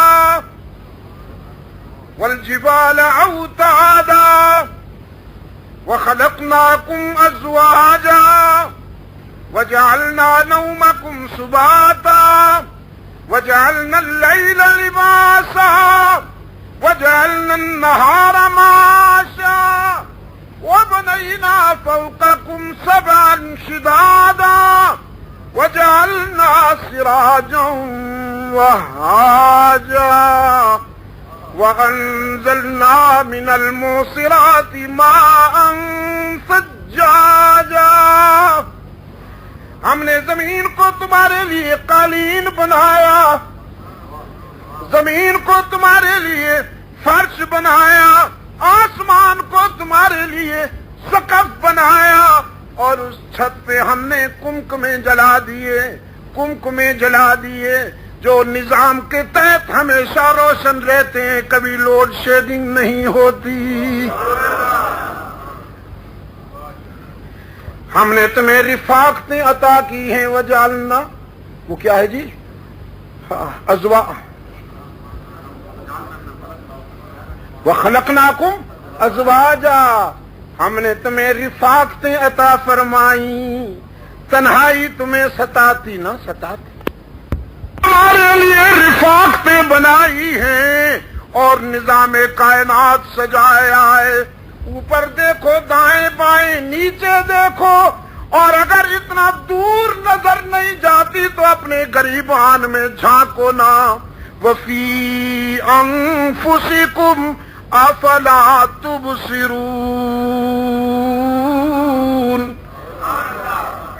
Speaker 1: والجبال اوتادا وخلقناكم ازواجا وجعلنا نومكم سباتا وجعلنا الليل لباسا وجعلنا النهار معاشا وبنينا فوقكم سبعا شدادا وجعلنا سراجا وهاجا وأنزلنا من المعصرات ماء ثجاجا۔ ہم نے زمین کو تمہارے لیے قالین بنایا، زمین کو تمہارے لیے فرش بنایا، آسمان کو تمہارے لیے سقف بنایا، اور اس چھت پہ ہم نے کمکمے جلا دیے، کمکمے جلا دیے جو نظام کے تحت ہمیشہ روشن رہتے ہیں، کبھی لوڈ شیڈنگ نہیں ہوتی۔ ہم نے تمہیں رفاقتیں عطا کی ہیں، وجعلنا، وہ کیا ہے جی؟ وخلقناکم ازواجا، ہم نے تمہیں رفاقتیں عطا فرمائیں، تنہائی تمہیں ستاتی نہ ستاتی، تمہارے لیے رفاقتیں بنائی ہیں اور نظام کائنات سجایا ہے۔ اوپر دیکھو، دائیں بائیں، نیچے دیکھو، اور اگر اتنا دور نظر نہیں جاتی تو اپنے گریبان میں جھانکو نا۔ وفی انفسکم افلا تبصرون،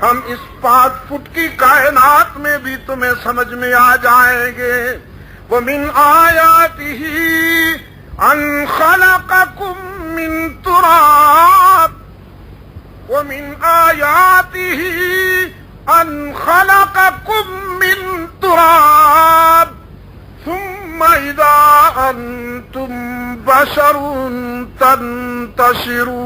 Speaker 1: ہم اس 5 فٹ کی کائنات میں بھی تمہیں سمجھ میں آ جائیں گے۔ ومن آیاتہ ان خلقکم من تراب ومن آیاتہ ان خلقکم من تراب ثم اذا انتم بشر تنتشرون۔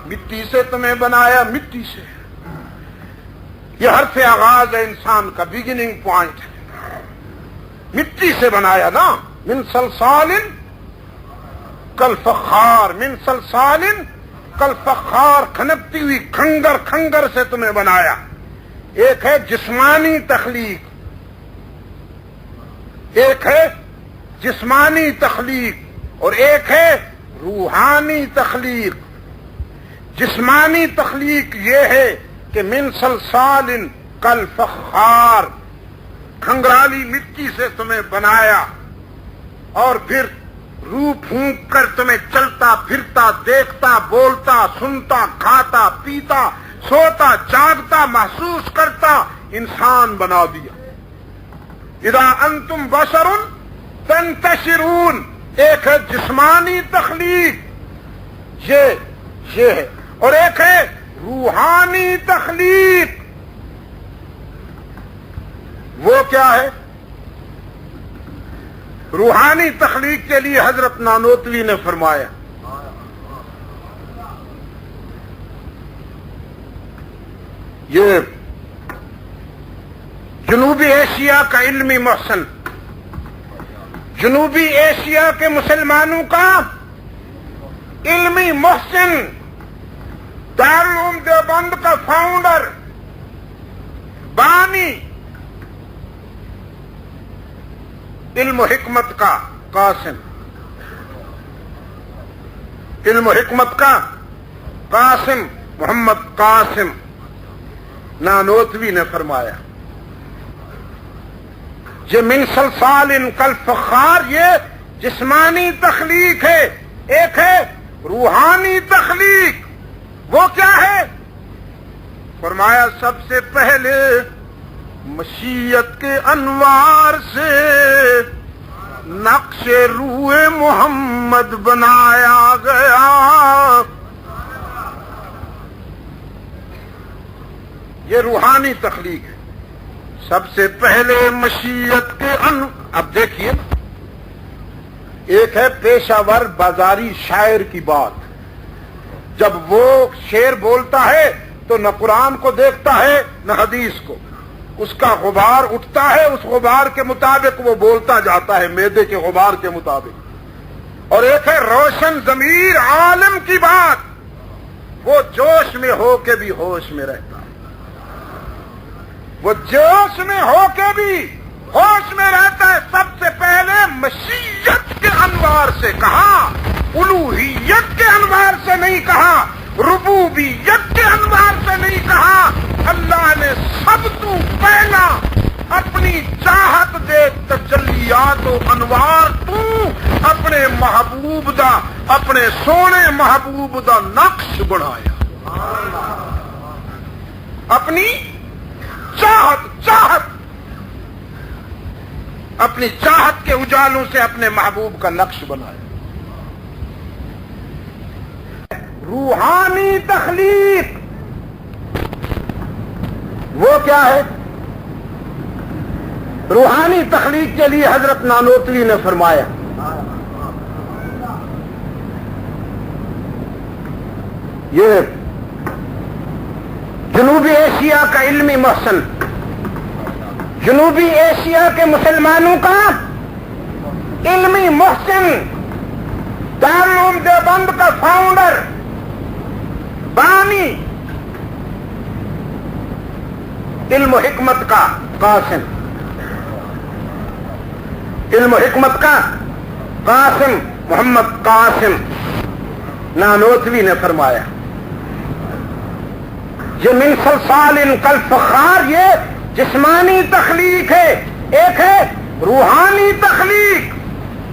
Speaker 1: مٹی سے تمہیں بنایا، مٹی سے، یہ حرف آغاز ہے انسان کا، بگننگ پوائنٹ ہے۔ مٹی سے بنایا نا، من صلصال کالفخار، من صلصال کالفخار، کھنکتی ہوئی کھنگر، کھنگر سے تمہیں بنایا۔ ایک ہے جسمانی تخلیق، ایک ہے جسمانی تخلیق اور ایک ہے روحانی تخلیق۔ جسمانی تخلیق یہ ہے کہ من صلصال کالفخار، کھنگرالی مٹی سے تمہیں بنایا، اور پھر روح پھونک کر تمہیں چلتا پھرتا دیکھتا بولتا سنتا کھاتا پیتا سوتا جاگتا محسوس کرتا انسان بنا دیا. اذا انتم بشر تنتشرون، ایک ہے جسمانی تخلیق یہ ہے، اور ایک ہے روحانی تخلیق. وہ کیا ہے؟ روحانی تخلیق کے لیے حضرت نانوتوی نے فرمایا یہ جنوبی ایشیا کا علمی محسن، جنوبی ایشیا کے مسلمانوں کا علمی محسن، دارالعلوم دیوبند کا فاؤنڈر، بانی، علم و حکمت کا قاسم، علم و حکمت کا قاسم، محمد قاسم نانوتوی نے فرمایا یہ من صلصال کالفخار، یہ جسمانی تخلیق ہے. ایک ہے روحانی تخلیق. وہ کیا ہے؟ فرمایا سب سے پہلے مشیت کے انوار سے نقش روح محمد بنایا گیا. یہ روحانی تخلیق ہے. سب سے پہلے مشیت کے اب دیکھیے نا، ایک ہے پیشہ ور بازاری شاعر کی بات. جب وہ شعر بولتا ہے تو نہ قرآن کو دیکھتا ہے نہ حدیث کو، اس کا غبار اٹھتا ہے، اس غبار کے مطابق وہ بولتا جاتا ہے، معدے کے غبار کے مطابق. اور ایک ہے روشن ضمیر عالم کی بات، وہ جوش میں ہو کے بھی ہوش میں رہتا ہے، وہ جوش میں ہو کے بھی ہوش میں رہتا ہے. سب سے پہلے مشیت کے انوار سے کہا، الوہیت کے انوار سے نہیں کہا، ربوبیت کے انوار سے نہیں کہا. اللہ نے سب تو پہلا اپنی چاہت دے تجلیات و انوار تو اپنے محبوب دا، اپنے سونے محبوب دا نقش بنایا. اپنی چاہت اپنی چاہت کے اجالوں سے اپنے محبوب کا نقش بنایا. روحانی تخلیق وہ کیا ہے؟ روحانی تخلیق کے لیے حضرت نانوتوی نے فرمایا یہ جنوبی ایشیا کا علمی محسن، جنوبی ایشیا کے مسلمانوں کا علمی محسن، دارالعلوم دیوبند کا فاؤنڈر، بانی، علم و حکمت کا قاسم، علم و حکمت کا قاسم، محمد قاسم نانوتوی نے فرمایا یہ من صلصال کالفخار، یہ جسمانی تخلیق ہے. ایک ہے روحانی تخلیق.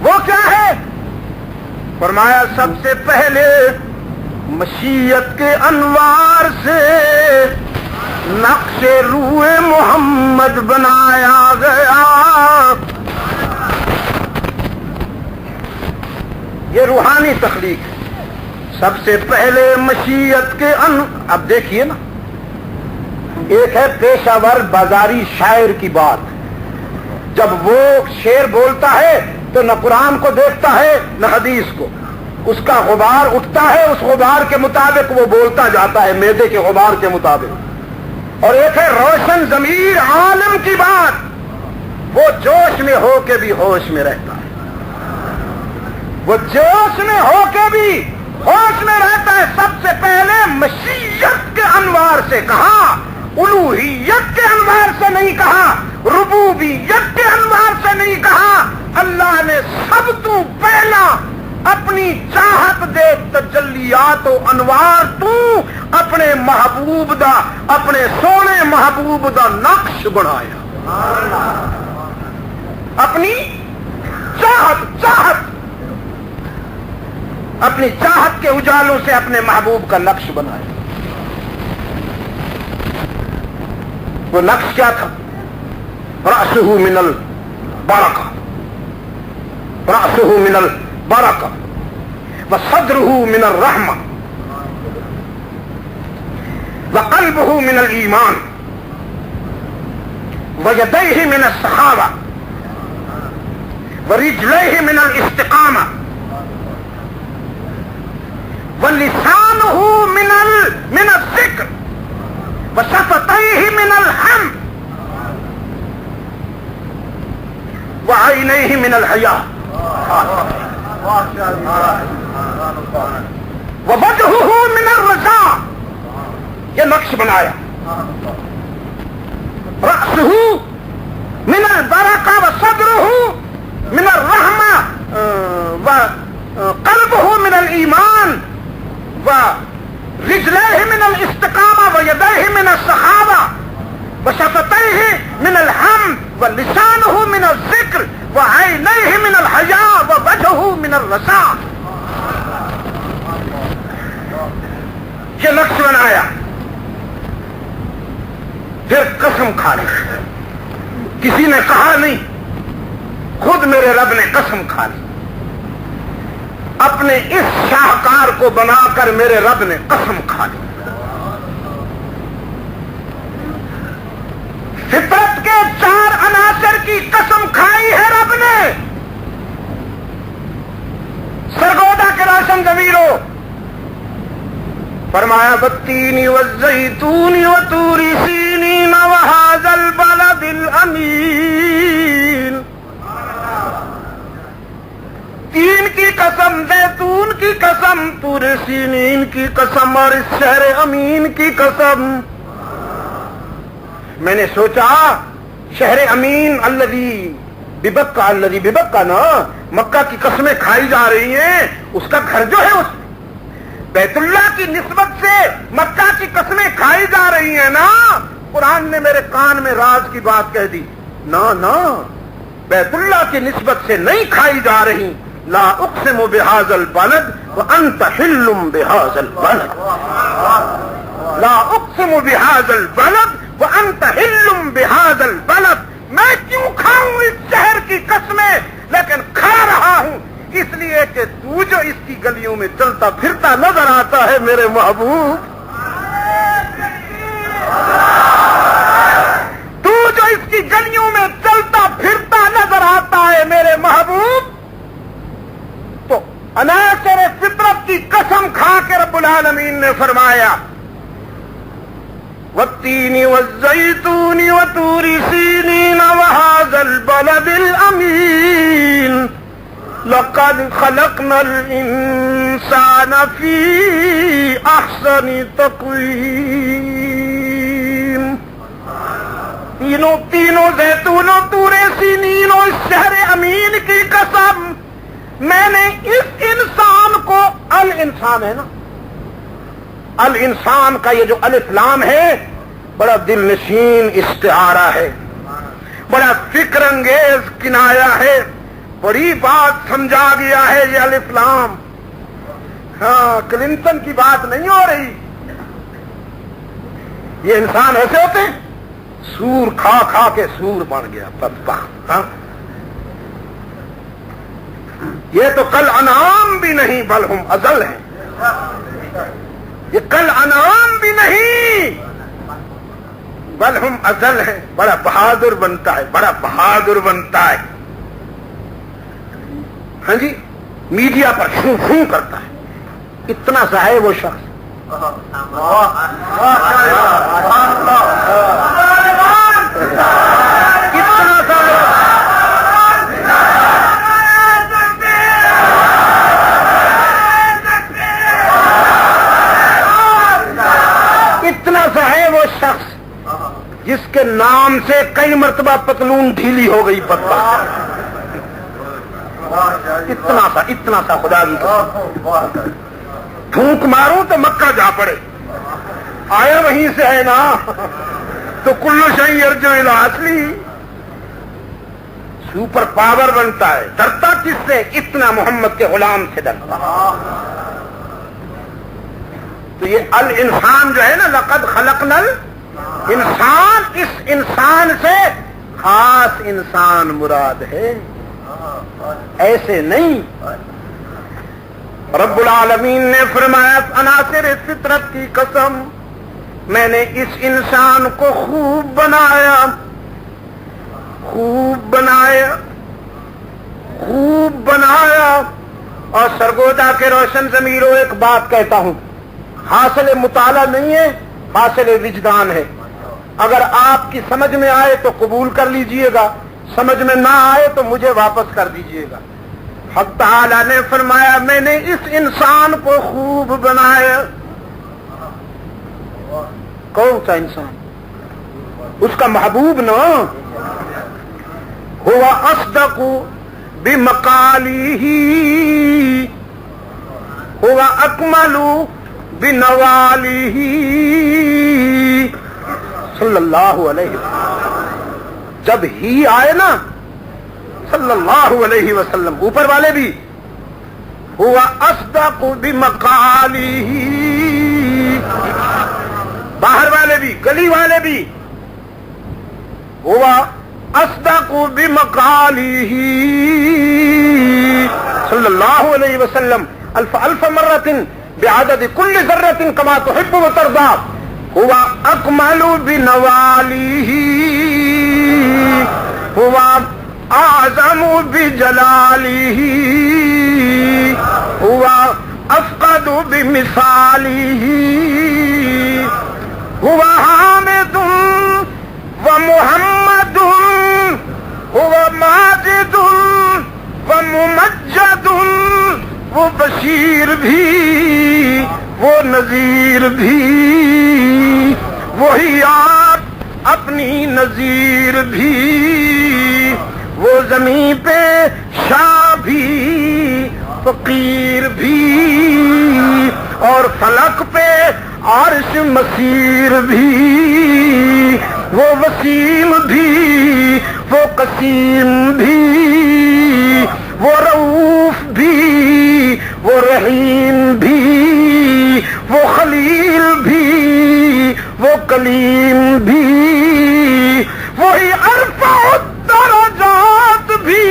Speaker 1: وہ کیا ہے؟ فرمایا سب سے پہلے مشیت کے انوار سے نقش روح محمد بنایا گیا. یہ روحانی تخلیق ہے. سب سے پہلے مشیت کے اب دیکھیے نا، ایک ہے پیشہ ور بازاری شاعر کی بات. جب وہ شعر بولتا ہے تو نہ قرآن کو دیکھتا ہے نہ حدیث کو، اس کا غبار اٹھتا ہے، اس غبار کے مطابق وہ بولتا جاتا ہے، معدے کے غبار کے مطابق. اور ایک ہے روشن ضمیر عالم کی بات، وہ جوش میں ہو کے بھی ہوش میں رہتا ہے، وہ جوش میں ہو کے بھی ہوش میں رہتا ہے. سب سے پہلے مشیت کے انوار سے کہا، الوہیت کے انوار سے نہیں کہا، ربوبیت کے انوار سے نہیں کہا. اللہ نے سب تو پہلا اپنی چاہت دے تجلیات و انوار تو اپنے محبوب دا، اپنے سونے محبوب دا نقش بنایا. اپنی چاہت اپنی چاہت کے اجالوں سے اپنے محبوب کا نقش بنایا. وہ نقش کیا تھا؟ رأسہ من البرکہ، رأسہ من البرکہ وصدرہ من الرحمہ وقلبہ من الایمان ویدیہ من السخاوہ ورجلیہ من الاستقامہ ولسانہ من الذکر وشفتیہ من الحمد وعینیہ من الحیاء ووجہہ من الرجاء. یہ نقش بنایا. رأسہ من البرکہ وصدرہ من الرحمہ وقلبہ من الایمان ورجلیہ من الاستقامہ ویدیہ من السخاوہ وشفتیہ من الحمد ولسانہ من الذکر وعینیہ من الحیاء ووجہہ من الرجاء. یہ نقش بنایا. پھر قسم کھا لی. کسی نے کہا نہیں، خود میرے رب نے قسم کھا لی. اپنے اس شاہکار کو بنا کر میرے رب نے قسم کھا لی. فطرت کے 4 عناصر کی قسم کھائی ہے رب نے. سرگودا کے روشن ضمیروں، فرمایا والتین والزیتون وطور سینین وہذا البلد الامین. تین کی قسم، زیتون کی قسم، طور سینین کی قسم اور اس شہر امین کی قسم. میں نے سوچا شہر امین الذی ببکہ نا، مکہ کی قسمیں کھائی جا رہی ہیں، اس کا گھر جو ہے اس بیت اللہ کی نسبت سے مکہ کی قسمیں کھائی جا رہی ہیں نا. قرآن نے میرے کان میں راز کی بات کہہ دی. نا بیت اللہ کی نسبت سے نہیں کھائی جا رہی. لا اقسم بہذا البلد وانت حل بہذا البلد، لا اقسم بہذا البلد وانت حل بہذا البلد. میں کیوں کھاؤں اس شہر کی قسمیں، لیکن کھا رہا ہوں اس لیے کہ تو جو اس کی گلیوں میں چلتا پھرتا نظر آتا ہے میرے محبوب، تو جو اس کی گلیوں میں چلتا پھرتا نظر آتا ہے میرے محبوب، تو عناصر فطرت کی قسم کھا کے رب العالمین نے فرمایا والتین والزیتون وطور سینین وہذا البلد الامین لقد خلقنا الانسان فی احسن تقویم. تینوں زیتونوں طور سینین اور شہر امین کی قسم، میں نے اس انسان کو، الانسان ہے نا، الانسان کا یہ جو الف لام ہے بڑا دل نشین استعارہ ہے، بڑا فکر انگیز کنایا ہے، بڑی بات سمجھا گیا ہے یہ الف لام. ہاں، کلنٹن کی بات نہیں ہو رہی. یہ انسان ایسے ہوتے ہیں، سور کھا کھا کے سور بن گیا پتا. ہاں، یہ تو کل انعام بھی نہیں بل ہم ازل ہیں. یہ کل انعام بھی نہیں بل ہم ازل ہیں. بڑا بہادر بنتا ہے، بڑا بہادر بنتا ہے. ہاں جی، میڈیا پر شوں شوں کرتا ہے. اتنا سا ہے وہ شخص. اتنا سا ہے وہ شخص جس کے نام سے کئی مرتبہ پتلون ڈھیلی ہو گئی. پتہ اتنا سا خدا کی قسم. پھونک ماروں تو مکہ جا پڑے. آیا وہیں سے ہے نا، تو کلو شیء یرجع الی اصلی. سپر پاور بنتا ہے. ڈرتا کس سے؟ اتنا محمد کے غلام سے ڈرتا. تو یہ الانسان جو ہے نا، لقد خلقنا الانسان، اس انسان سے خاص انسان مراد ہے، ایسے نہیں۔ رب العالمین نے فرمایا عناصر فطرت کی قسم، میں نے اس انسان کو خوب بنایا، خوب بنایا، خوب بنایا۔ اور سرگودا کے روشن ضمیروں ایک بات کہتا ہوں، حاصل مطالعہ نہیں ہے، حاصل وجدان ہے۔ اگر آپ کی سمجھ میں آئے تو قبول کر لیجئے گا، سمجھ میں نہ آئے تو مجھے واپس کر دیجئے گا۔ حق تعالی نے فرمایا میں نے اس انسان کو خوب بنایا۔ کون سا انسان؟ اس کا محبوب نا، ہوا اصدق بمقالیہ، ہوا اکمل بنوالیہ، صلی اللہ علیہ وسلم۔ جب ہی آئے نا صلی اللہ علیہ وسلم، اوپر والے بھی ہوا اصدق بمقالیہ، باہر والے بھی، گلی والے بھی، ہوا اصدق بمقالیہ صلی اللہ علیہ وسلم، الف مرۃ بعدد کل ذرۃ کما تحب وترضى، ہوا اکمل بنوالیہ، ہوا اعظم بجلالہ، ہوا افقد بمثالہ، ہوا حامد ومحمد، ہوا ماجد وممجد، وہ بشیر بھی وہ نذیر بھی، وہی آپ اپنی نذیر بھی، وہ زمین پہ شاہ بھی فقیر بھی، اور فلک پہ عرش مسیر بھی، وہ وسیم بھی وہ قسیم بھی، وہ رؤوف بھی وہ رحیم بھی، وہ خلیل بھی وہ کلیم بھی، وہی ارفع الدرجات بھی،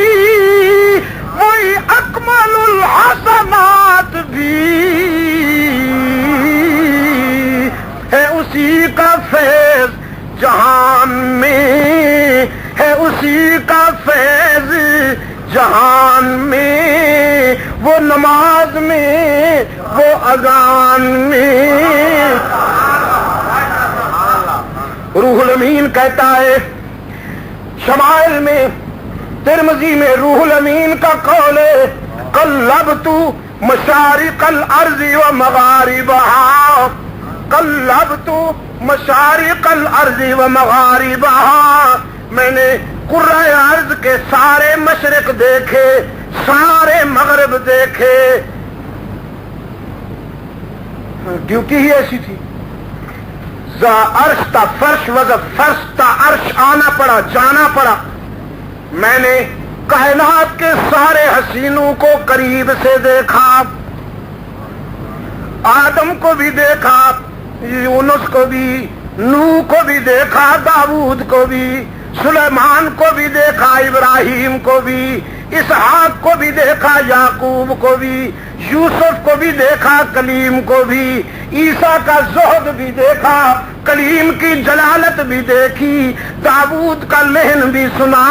Speaker 1: وہی اکمل الحسنات بھی، ہے اسی کا فیض جہان میں، ہے اسی کا فیض جہان میں، وہ نماز میں وہ اذان میں۔ روح الامین کہتا ہے شمائل میں، ترمذی میں روح الامین کا قول ہے قلبت مشارق الارض ومغاربها، قلبت مشارق الارض ومغاربها، میں نے قرۂ ارض کے سارے مشرق دیکھے، سارے مغرب دیکھے، ڈیوٹی ہی ایسی تھی۔ ذا عرش تا فرش وزا فرش تا عرش آنا پڑا، جانا پڑا۔ میں نے کائنات کے سارے حسینوں کو قریب سے دیکھا، آدم کو بھی دیکھا، یونس کو بھی، نوح کو بھی دیکھا، داؤد کو بھی، سلیمان کو بھی دیکھا، ابراہیم کو بھی، اسحاق کو بھی دیکھا، یعقوب کو بھی، یوسف کو بھی دیکھا، کلیم کو بھی، عیسیٰ کا زہد بھی دیکھا، کلیم کی جلالت بھی دیکھی، داؤد کا لحن بھی سنا،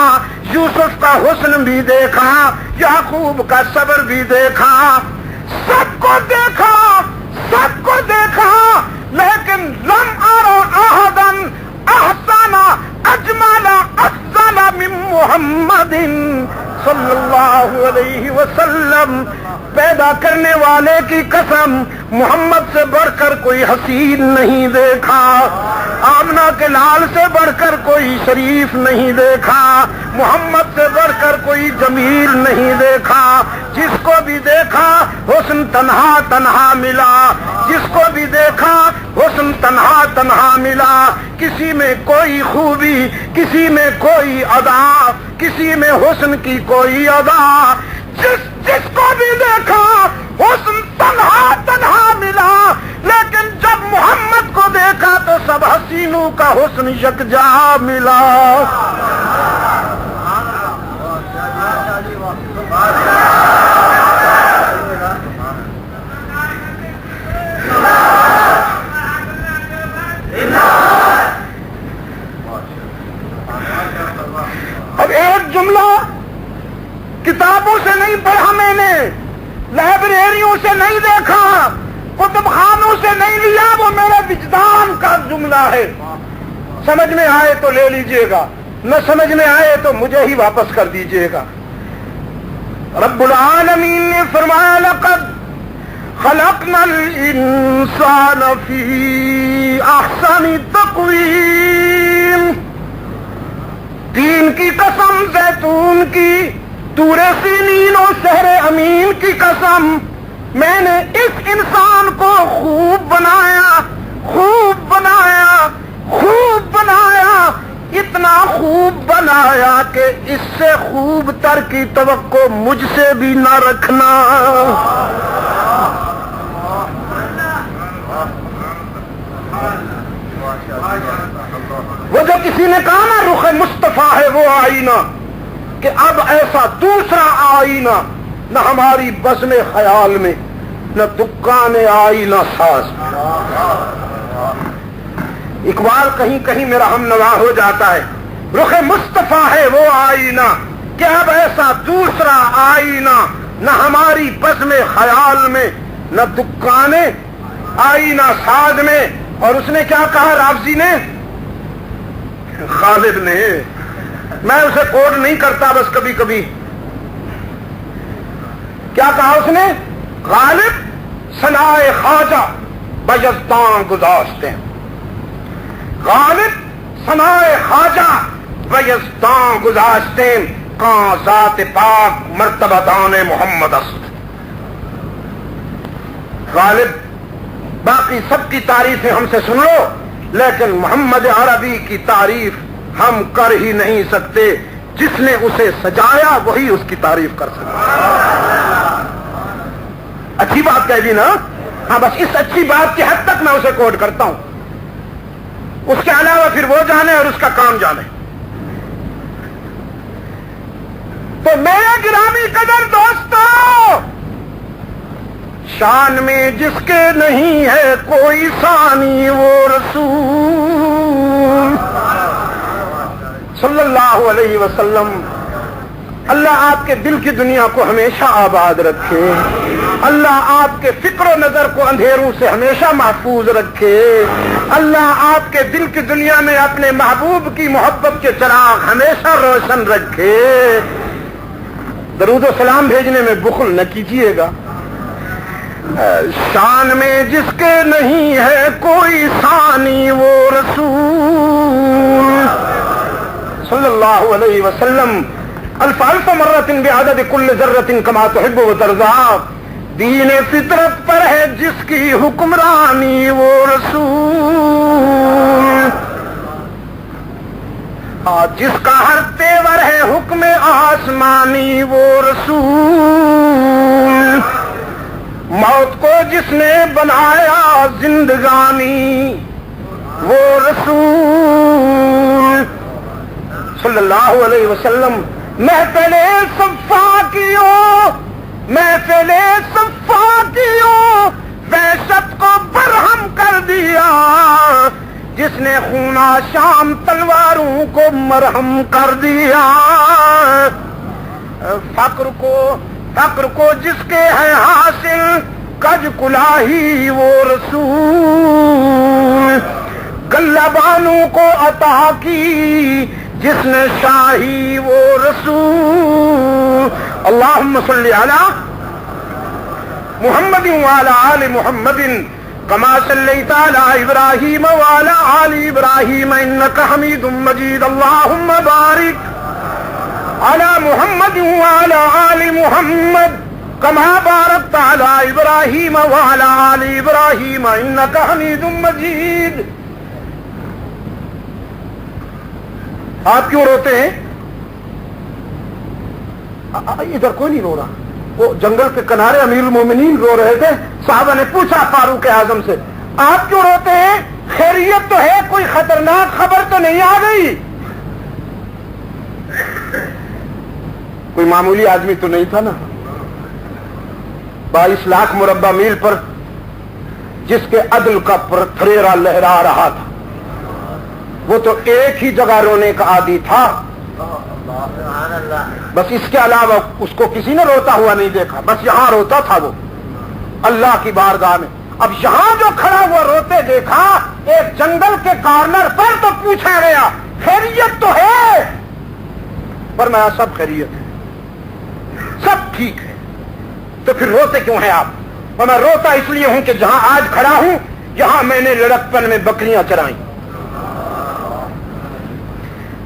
Speaker 1: یوسف کا حسن بھی دیکھا، یعقوب کا صبر بھی دیکھا، سب کو دیکھا، سب کو دیکھا، لیکن لم ارى احدا احسن اجمل افضل من محمد صلی اللہ علیہ وسلم۔ پیدا کرنے والے کی قسم، محمد سے بڑھ کر کوئی حسین نہیں دیکھا، آمنہ کے لال سے بڑھ کر کوئی شریف نہیں دیکھا، محمد سے بڑھ کر کوئی جمیل نہیں دیکھا۔ جس کو بھی دیکھا حسن تنہا تنہا ملا، جس کو بھی دیکھا حسن تنہا تنہا ملا، کسی میں کوئی خوبی، کسی میں کوئی ادا، کسی میں حسن کی کوئی ادا، جس کو بھی دیکھا حسن تنہا تنہا ملا، لیکن حضو کا حسن یکجا ملا. اب ایک جملہ کتابوں سے نہیں پڑھا میں نے, لائبریریوں سے نہیں دیکھا, کتب خانوں سے نہیں لیا, وہ میرے وجدان کا جملہ ہے. سمجھ میں آئے تو لے لیجئے گا, نہ سمجھ میں آئے تو مجھے ہی واپس کر دیجئے گا. رب العالمین نے فرمایا لقد خلقنا الانسان فی احسن تقویم. تین کی قسم, زیتون کی, طور سینین و شہر امین کی قسم, میں نے اس انسان کو خوب بنایا, خوب بنایا, خوب بنایا, اتنا خوب بنایا کہ اس سے خوب تر کی توقع مجھ سے بھی نہ رکھنا. وہ جو کسی نے کہا نا رخ مصطفیٰ ہے وہ آئینہ, کہ اب ایسا دوسرا آئینہ نہ ہماری بزم خیال میں, نہ دکان آئینہ ساز. اقبال کہیں کہیں میرا ہم نوا ہو جاتا ہے, رخ مصطفیٰ ہے وہ آئینہ, کہ اب ایسا دوسرا آئینہ نہ ہماری بزم خیال میں, نہ دکان آئینہ ساز میں. اور اس نے کیا کہا رافضی نے, غالب نے, میں اسے کوٹ نہیں کرتا بس کبھی کبھی, کیا کہا اس نے, غالب ثنائے خواجہ بجزداں گذاشتے ہیں, غالب ثنائے خواجہ بجزداں گذاشتے ہیں, کہاں ذات پاک مرتبہ دان محمد است. غالب باقی سب کی تعریفیں ہم سے سن لو, لیکن محمد عربی کی تعریف ہم کر ہی نہیں سکتے. جس نے اسے سجایا وہی اس کی تعریف کر سکتا. اچھی بات کہہ دی نا, ہاں بس اس اچھی بات کی حد تک میں اسے کوٹ کرتا ہوں, اس کے علاوہ پھر وہ جانے اور اس کا کام جانے. تو میرے گرامی قدر دوستو, شان میں جس کے نہیں ہے کوئی ثانی وہ رسول صلی اللہ علیہ وسلم. اللہ آپ کے دل کی دنیا کو ہمیشہ آباد رکھے, اللہ آپ کے فکر و نظر کو اندھیروں سے ہمیشہ محفوظ رکھے, اللہ آپ کے دل کی دنیا میں اپنے محبوب کی محبت کے چراغ ہمیشہ روشن رکھے. درود و سلام بھیجنے میں بخل نہ کیجیے گا. شان میں جس کے نہیں ہے کوئی ثانی وہ رسول صلی اللہ علیہ وسلم. الف الف مرت بعدد کل ذرۃ کما تحب و ترضا. دین فطرت پر ہے جس کی حکمرانی وہ رسول, جس کا ہر تیور ہے حکم آسمانی وہ رسول. موت کو جس نے بنایا زندگانی وہ رسول صلی اللہ علیہ وسلم. محفل صفاکیوں, محفل صفاکیوں, وحشت کو برہم کر دیا جس نے خونہ شام تلواروں کو مرہم کر دیا. فقر کو جس کے ہے حاصل کج کلاہی وہ رسول. گلہ بانوں کو عطا کی جس نے شاہی وہ رسول. اللہم صلی علی محمد وعلی آل محمد کما صلیت علی ابراہیم وعلی آل ابراہیم انک حمید مجید. اللہم بارک علی محمد وعلی آل محمد کما بارکت علی ابراہیم وعلی آل ابراہیم انک حمید مجید. آپ کیوں روتے ہیں؟ ادھر کوئی نہیں رو رہا. وہ جنگل کے کنارے امیر المومنین رو رہے تھے. صحابہ نے پوچھا فاروق اعظم سے, آپ کیوں روتے ہیں؟ خیریت تو ہے, کوئی خطرناک خبر تو نہیں آ گئی, کوئی معمولی آدمی تو نہیں تھا نا. 22 لاکھ مربع میل پر جس کے عدل کا تھریرا لہرا رہا تھا, وہ تو ایک ہی جگہ رونے کا عادی تھا, بس اس کے علاوہ اس کو کسی نے روتا ہوا نہیں دیکھا, بس یہاں روتا تھا وہ اللہ کی بارگاہ میں. اب یہاں جو کھڑا ہوا روتے دیکھا, ایک جنگل کے کارنر پر تو پوچھا گیا خیریت تو ہے, فرمایا سب خیریت ہے, سب ٹھیک ہے. تو پھر روتے کیوں ہیں آپ؟ اور میں روتا اس لیے ہوں کہ جہاں آج کھڑا ہوں یہاں میں نے لڑکپن میں بکریاں چرائیں,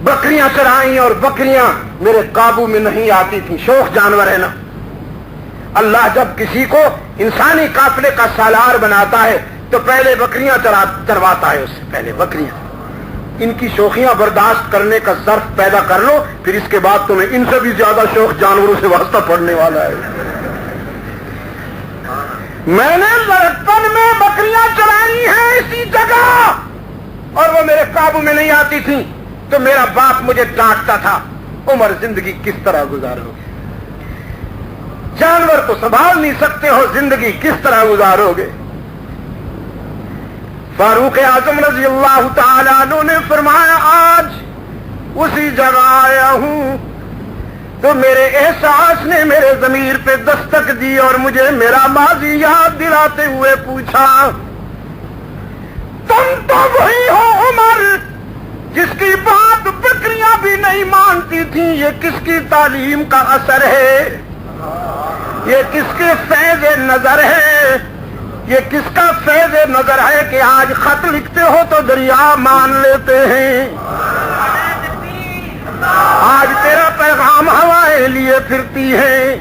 Speaker 1: بکریاں چرائیں, اور بکریاں میرے قابو میں نہیں آتی تھیں. شوخ جانور ہے نا, اللہ جب کسی کو انسانی قافلے کا سالار بناتا ہے تو پہلے بکریاں چرواتا ہے, اس سے پہلے بکریاں. ان کی شوخیاں برداشت کرنے کا ظرف پیدا کر لو, پھر اس کے بعد تمہیں ان سے بھی زیادہ شوخ جانوروں سے واسطہ پڑنے والا ہے. میں نے لڑکپن میں بکریاں چرائی ہیں اسی جگہ, اور وہ میرے قابو میں نہیں آتی تھیں, تو میرا باپ مجھے ڈانٹتا تھا, عمر زندگی کس طرح گزارو گے, جانور کو سنبھال نہیں سکتے ہو, زندگی کس طرح گزارو گے. فاروق اعظم رضی اللہ تعالی عنہ نے فرمایا آج اسی جگہ آیا ہوں تو میرے احساس نے میرے ضمیر پہ دستک دی اور مجھے میرا ماضی یاد دلاتے ہوئے پوچھا, تم تو وہی ہو عمر جس کی بات بکریاں بھی نہیں مانتی تھیں, یہ کس کی تعلیم کا اثر ہے, یہ کس کے فیض نظر ہے, یہ کس کا فیض نظر ہے کہ آج خط لکھتے ہو تو دریا مان لیتے ہیں, آج تیرا پیغام ہوائیں لیے پھرتی ہیں,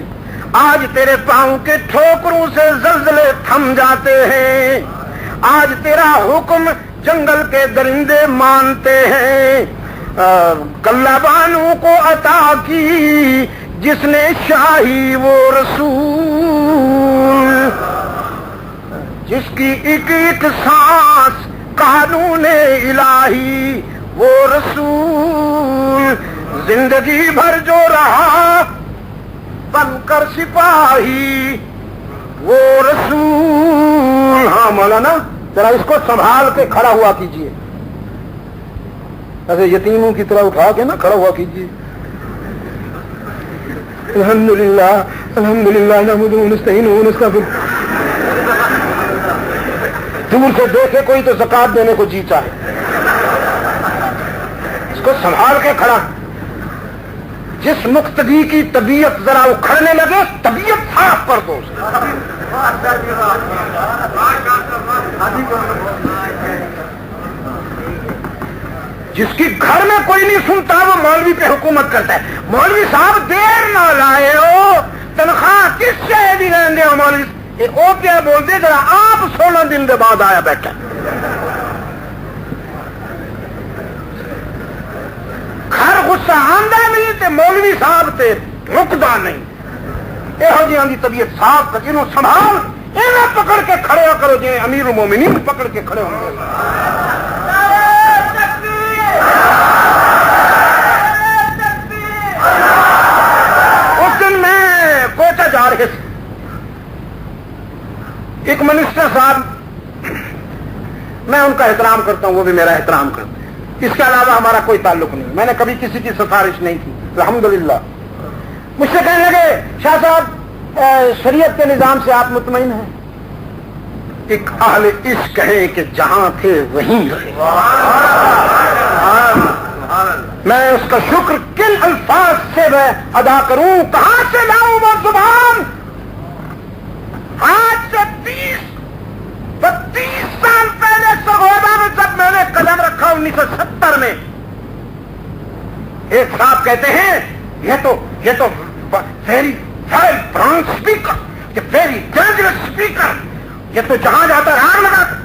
Speaker 1: آج تیرے پاؤں کے ٹھوکروں سے زلزلے تھم جاتے ہیں, آج تیرا حکم جنگل کے درندے مانتے ہیں. کلہ بانو کو عطا کی جس نے شاہی وہ رسول, جس کی ایک ایک سانس قانون الہی وہ رسول, زندگی بھر جو رہا بن کر سپاہی وہ رسول. ہاں مولانا ذرا اس کو سنبھال کے کھڑا ہوا کیجئے, ایسے یتیموں کی طرح اٹھا کے نا کھڑا ہوا کیجئے. الحمدللہ الحمدللہ نحمدہ ونستعینہ ونستغفرہ. دور سے دیکھے کوئی تو زکات دینے کو جی چاہے, اس کو سنبھال کے کھڑا. جس مقتدی کی طبیعت ذرا اکھڑنے لگے طبیعت صاف کر دو. جس کی گھر میں کوئی نہیں سنتا وہ مولوی پہ حکومت کرتا ہے. مولوی صاحب دیر نہ لائے ہو, تنخواہ کس سے بھی رہنے دے, مولوی او کیا بول دے ذرا آپ 16 دن کے بعد آیا بیٹھا. گھر غصہ آندہ نہیں تے مولوی صاحب تے رکدا نہیں. یہو جہاں دی طبیعت صاف کر جنہوں سنبھال انہیں پکڑ کے کھڑے کرو جی امیر المومنین پکڑ کے کھڑے ہوں گے. اس دن میں کوٹا جا رہے تھے, ایک منسٹر صاحب, میں ان کا احترام کرتا ہوں وہ بھی میرا احترام کرتے ہیں, اس کے علاوہ ہمارا کوئی تعلق نہیں, میں نے کبھی کسی کی سفارش نہیں کی الحمدللہ. مجھ سے کہنے لگے شاہ صاحب شریعت کے نظام سے آپ مطمئن ہیں؟ ایک اہل عشق کہیں کہ جہاں تھے وہیں رہے. میں اس کا شکر کن الفاظ سے میں ادا کروں, کہاں سے لاؤں وہ زبان. آج سے 32 سال پہلے سگودا میں جب میں نے قدم رکھا 1970 میں, ایک صاحب کہتے ہیں یہ تو ویری برانڈ اسپیکر, یہ ویری ڈینجرس اسپیکر, یہ تو جہاں جاتا ران لگاتا.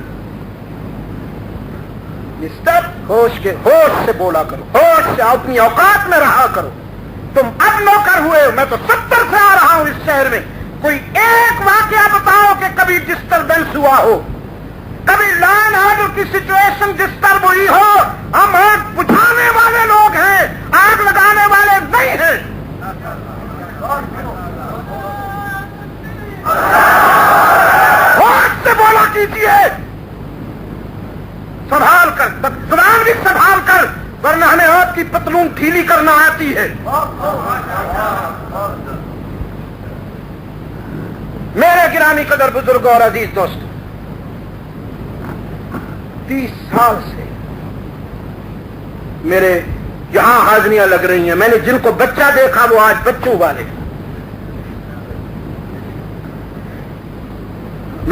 Speaker 1: ہوش سے بولا کرو, ہوش سے اپنی اوقات میں رہا کرو. تم اب نوکر ہوئے, میں تو 70 سے آ رہا ہوں اس شہر میں. کوئی ایک واقعہ بتاؤ کہ کبھی ڈسٹربینس ہوا ہو, کبھی لائن آرڈر کی سچویشن جس طرح ہوئی ہو، ہم آگ بجھانے والے لوگ ہیں، آگ لگانے والے نہیں ہیں۔ ہوش سے بولا کیجیے، سنبھال کر، زبان بھی سنبھال کر، ورنہ ہمیں آپ کی پتلون ڈھیلی کرنا آتی ہے۔ میرے گرامی قدر بزرگ اور عزیز دوست، 30 سال سے میرے یہاں حاضریاں لگ رہی ہیں، میں نے جن کو بچہ دیکھا وہ آج بچوں والے ہیں،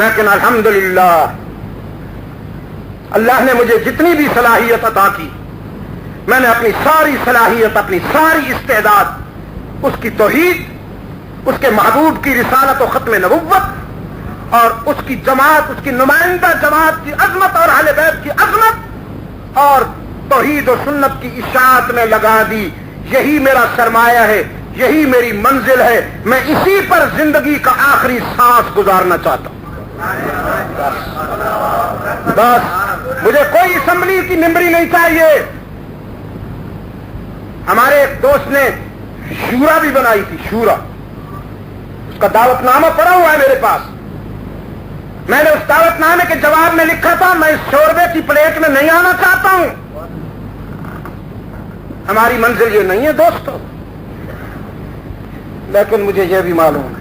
Speaker 1: لیکن الحمدللہ اللہ نے مجھے جتنی بھی صلاحیت عطا کی، میں نے اپنی ساری صلاحیت، اپنی ساری استعداد اس کی توحید، اس کے محبوب کی رسالت و ختم نبوت اور اس کی جماعت، اس کی نمائندہ جماعت کی عظمت اور اہل بیت کی عظمت اور توحید و سنت کی اشاعت میں لگا دی۔ یہی میرا سرمایہ ہے، یہی میری منزل ہے، میں اسی پر زندگی کا آخری سانس گزارنا چاہتا ہوں۔ بس مجھے کوئی اسمبلی کی ممبری نہیں چاہیے۔ ہمارے ایک دوست نے شورا بھی بنائی تھی، شورا، اس کا دعوت نامہ پڑا ہوا ہے میرے پاس۔ میں نے اس دعوت نامے کے جواب میں لکھا تھا، میں اس شوربے کی پلیٹ میں نہیں آنا چاہتا ہوں۔ ہماری منزل یہ نہیں ہے دوستو، لیکن مجھے یہ بھی معلوم ہے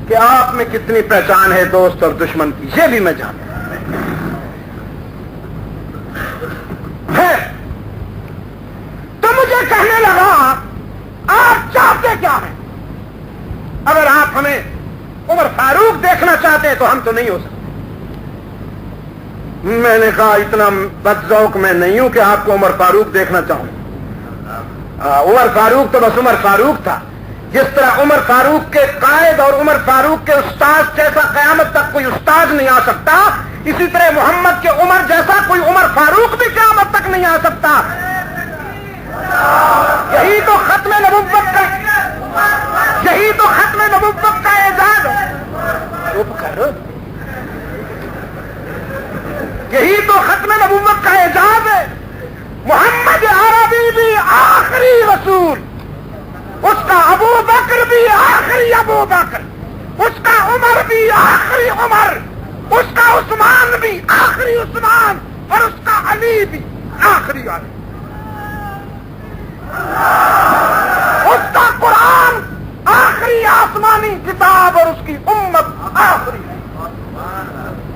Speaker 1: کہ آپ میں کتنی پہچان ہے دوست اور دشمن کی، یہ بھی میں جانتا ہے۔ تو مجھے کہنے لگا آپ چاہتے کیا ہیں؟ اگر آپ ہمیں عمر فاروق دیکھنا چاہتے ہیں تو ہم تو نہیں ہو سکتے۔ میں نے کہا اتنا بدذوق میں نہیں ہوں کہ آپ کو عمر فاروق دیکھنا چاہوں۔ عمر فاروق تو بس عمر فاروق تھا، جس طرح عمر فاروق کے قائد اور عمر فاروق کے استاد جیسا قیامت تک کوئی استاد نہیں آ سکتا، اسی طرح محمد کے عمر جیسا کوئی عمر فاروق بھی قیامت تک نہیں آ سکتا۔ یہی تو ختم نبوت کا، یہی تو ختم نبوت کا اعزاز ہے۔ یہی تو ختم نبوت کا اعزاز ہے۔ محمد عربی بھی آخری رسول، اس کا ابو بکر بھی آخری ابو بکر، اس کا عمر بھی آخری عمر، اس کا عثمان بھی آخری عثمان، اور اس کا علی بھی آخری علی۔ اس کا قرآن آخری آسمانی کتاب اور اس کی امت آخری۔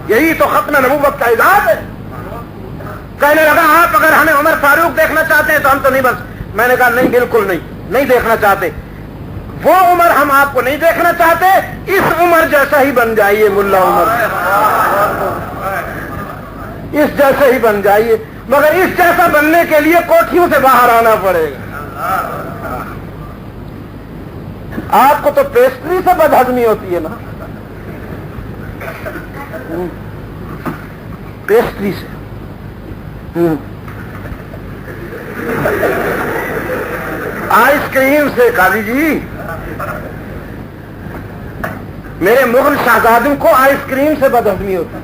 Speaker 1: یہی تو ختم نبوت کا اعزاز ہے۔ کہنے لگا آپ اگر ہمیں عمر فاروق دیکھنا چاہتے ہیں تو ہم تو نہیں بس۔ میں نے کہا نہیں، بالکل نہیں دیکھنا چاہتے۔ وہ عمر ہم آپ کو نہیں دیکھنا چاہتے، اس عمر جیسا ہی بن جائیے، ملا عمر اس جیسے ہی بن جائیے، مگر اس جیسا بننے کے لیے کوٹھیوں سے باہر آنا پڑے گا۔ آپ کو تو پیسٹری سے بدہضمی ہوتی ہے نا، پیسٹری سے۔ آئس کریم سے قاضی جی، میرے مغل شہزادوں کو آئس کریم سے بدہضمی ہوتی،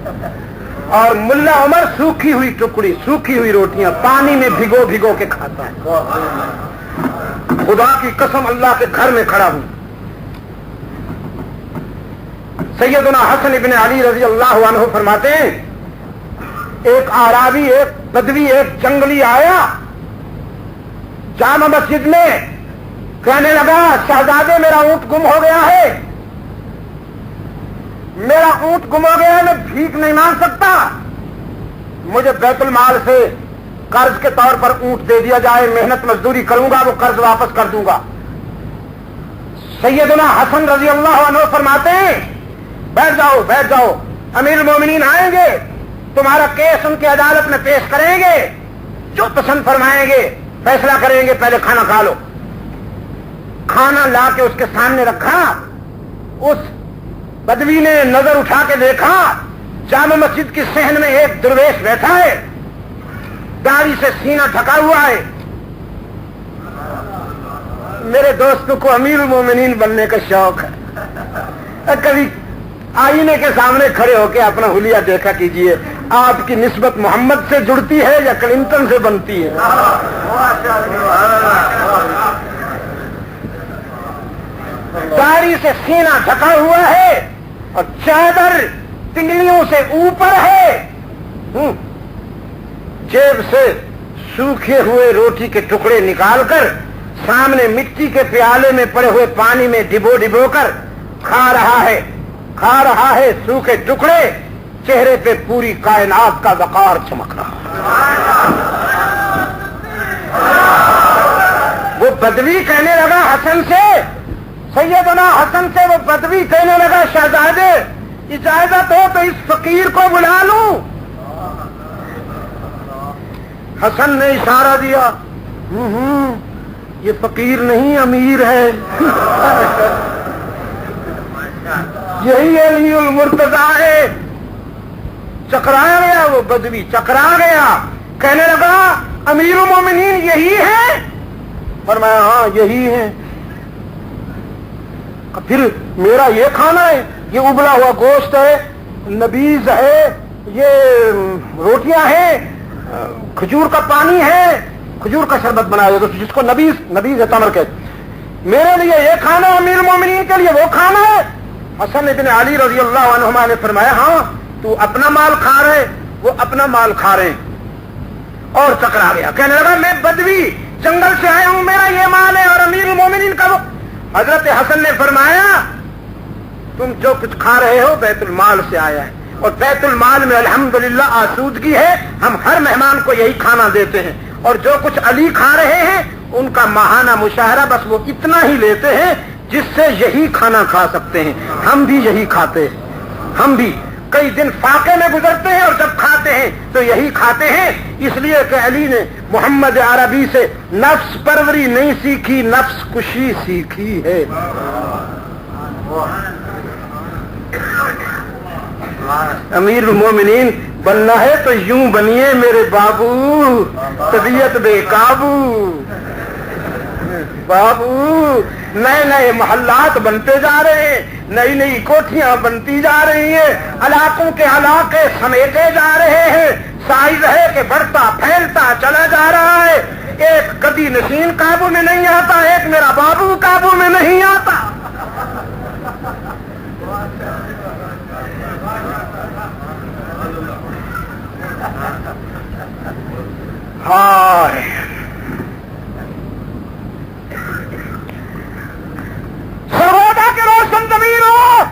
Speaker 1: اور ملا عمر سوکھی ہوئی ٹکڑی، سوکھی ہوئی روٹیاں پانی میں بھگو بھگو کے کھاتا ہے۔ خدا کی قسم اللہ کے گھر میں کھڑا ہوں، سیدنا حسن ابن علی رضی اللہ عنہ فرماتے ہیں ایک اعرابی، ایک بدوی، ایک جنگلی آیا جامع مسجد میں، کہنے لگا شہزادے میرا اونٹ گم ہو گیا ہے، میرا اونٹ گم ہو گیا ہے، میں بھیک نہیں مانگ سکتا، مجھے بیت المال سے قرض کے طور پر اونٹ دے دیا جائے، محنت مزدوری کروں گا، وہ قرض واپس کر دوں گا۔ سیدنا حسن رضی اللہ عنہ فرماتے ہیں بیٹھ جاؤ بیٹھ جاؤ، امیر المومنین آئیں گے، تمہارا کیس ان کی عدالت میں پیش کریں گے، جو پسند فرمائیں گے فیصلہ کریں گے، پہلے کھانا کھا لو۔ کھانا لا کے اس کے سامنے رکھا، اس بدوی نے نظر اٹھا کے دیکھا، جامع مسجد کی صحن میں ایک درویش بیٹھا ہے، داڑھی سے سینہ ڈھکا ہوا ہے۔ میرے دوستوں کو امیر المومنین بننے کا شوق ہے، کبھی آئینے کے سامنے کھڑے ہو کے اپنا حلیہ دیکھا کیجئے، آپ کی نسبت محمد سے جڑتی ہے یا کلنٹن سے بنتی ہے؟ داڑھی سے سینہ ڈھکا ہوا ہے اور چادر تنگلیوں سے اوپر ہے، جیب سے سوکھے ہوئے روٹی کے ٹکڑے نکال کر سامنے مٹی کے پیالے میں پڑے ہوئے پانی میں ڈبو کر کھا رہا ہے سوکھے ٹکڑے، چہرے پہ پوری کائنات کا وقار چمک رہا۔ وہ بدوی کہنے لگا حسن سے، سیدنا حسن سے وہ بدوی کہنے لگا شہزادے اجازت ہو تو اس فقیر کو بلا لوں؟ حسن نے اشارہ دیا، یہ فقیر نہیں امیر ہے، یہی علی المرتضیٰ ہے۔ چکرایا گیا وہ بدوی، چکرا گیا، کہنے لگا امیر المومنین یہی ہے؟ فرمایا ہاں یہی ہے۔ پھر میرا یہ کھانا ہے، یہ ابلا ہوا گوشت ہے، نبیذ ہے، یہ روٹیاں ہیں، کھجور کا پانی ہے، کھجور کا شربت بنایا جس کو نبیذ ہے تمر کے، میرے لیے یہ کھانا، امیر المومنین کے لیے وہ کھانا ہے۔ حسن ابن علی رضی اللہ عنہما نے فرمایا ہاں تو اپنا مال کھا رہے، وہ اپنا مال کھا رہے، اور چکرا گیا، کہنے لگا میں بدوی جنگل سے آیا ہوں، میرا یہ مال ہے اور امیر المومنین کا وہ۔ حضرت حسن نے فرمایا تم جو کچھ کھا رہے ہو بیت المال سے آیا ہے، اور بیت المال میں الحمدللہ آسودگی ہے، ہم ہر مہمان کو یہی کھانا دیتے ہیں، اور جو کچھ علی کھا رہے ہیں ان کا ماہانہ مشاہرہ بس وہ اتنا ہی لیتے ہیں جس سے یہی کھانا کھا سکتے ہیں، ہم بھی یہی کھاتے ہیں، ہم بھی کئی دن فاقے میں گزرتے ہیں اور جب کھاتے ہیں تو یہی کھاتے ہیں، اس لیے کہ علی نے محمد عربی سے نفس پروری نہیں سیکھی، نفس کشی سیکھی ہے۔ امیر المومنین بننا ہے تو یوں بنیے میرے بابو، طبیعت بے قابو، بابو نئے نئے محلات بنتے جا رہے ہیں، نئی نئی کوٹھیاں بنتی جا رہی ہیں، علاقوں کے علاقے سمیٹے جا رہے ہیں، سائز ہے کہ بڑھتا پھیلتا چلا جا رہا ہے، ایک گدی نشین قابو میں نہیں آتا، ایک میرا بابو قابو میں نہیں آتا۔ ہائے سرگودا کے روشن ضمیروں،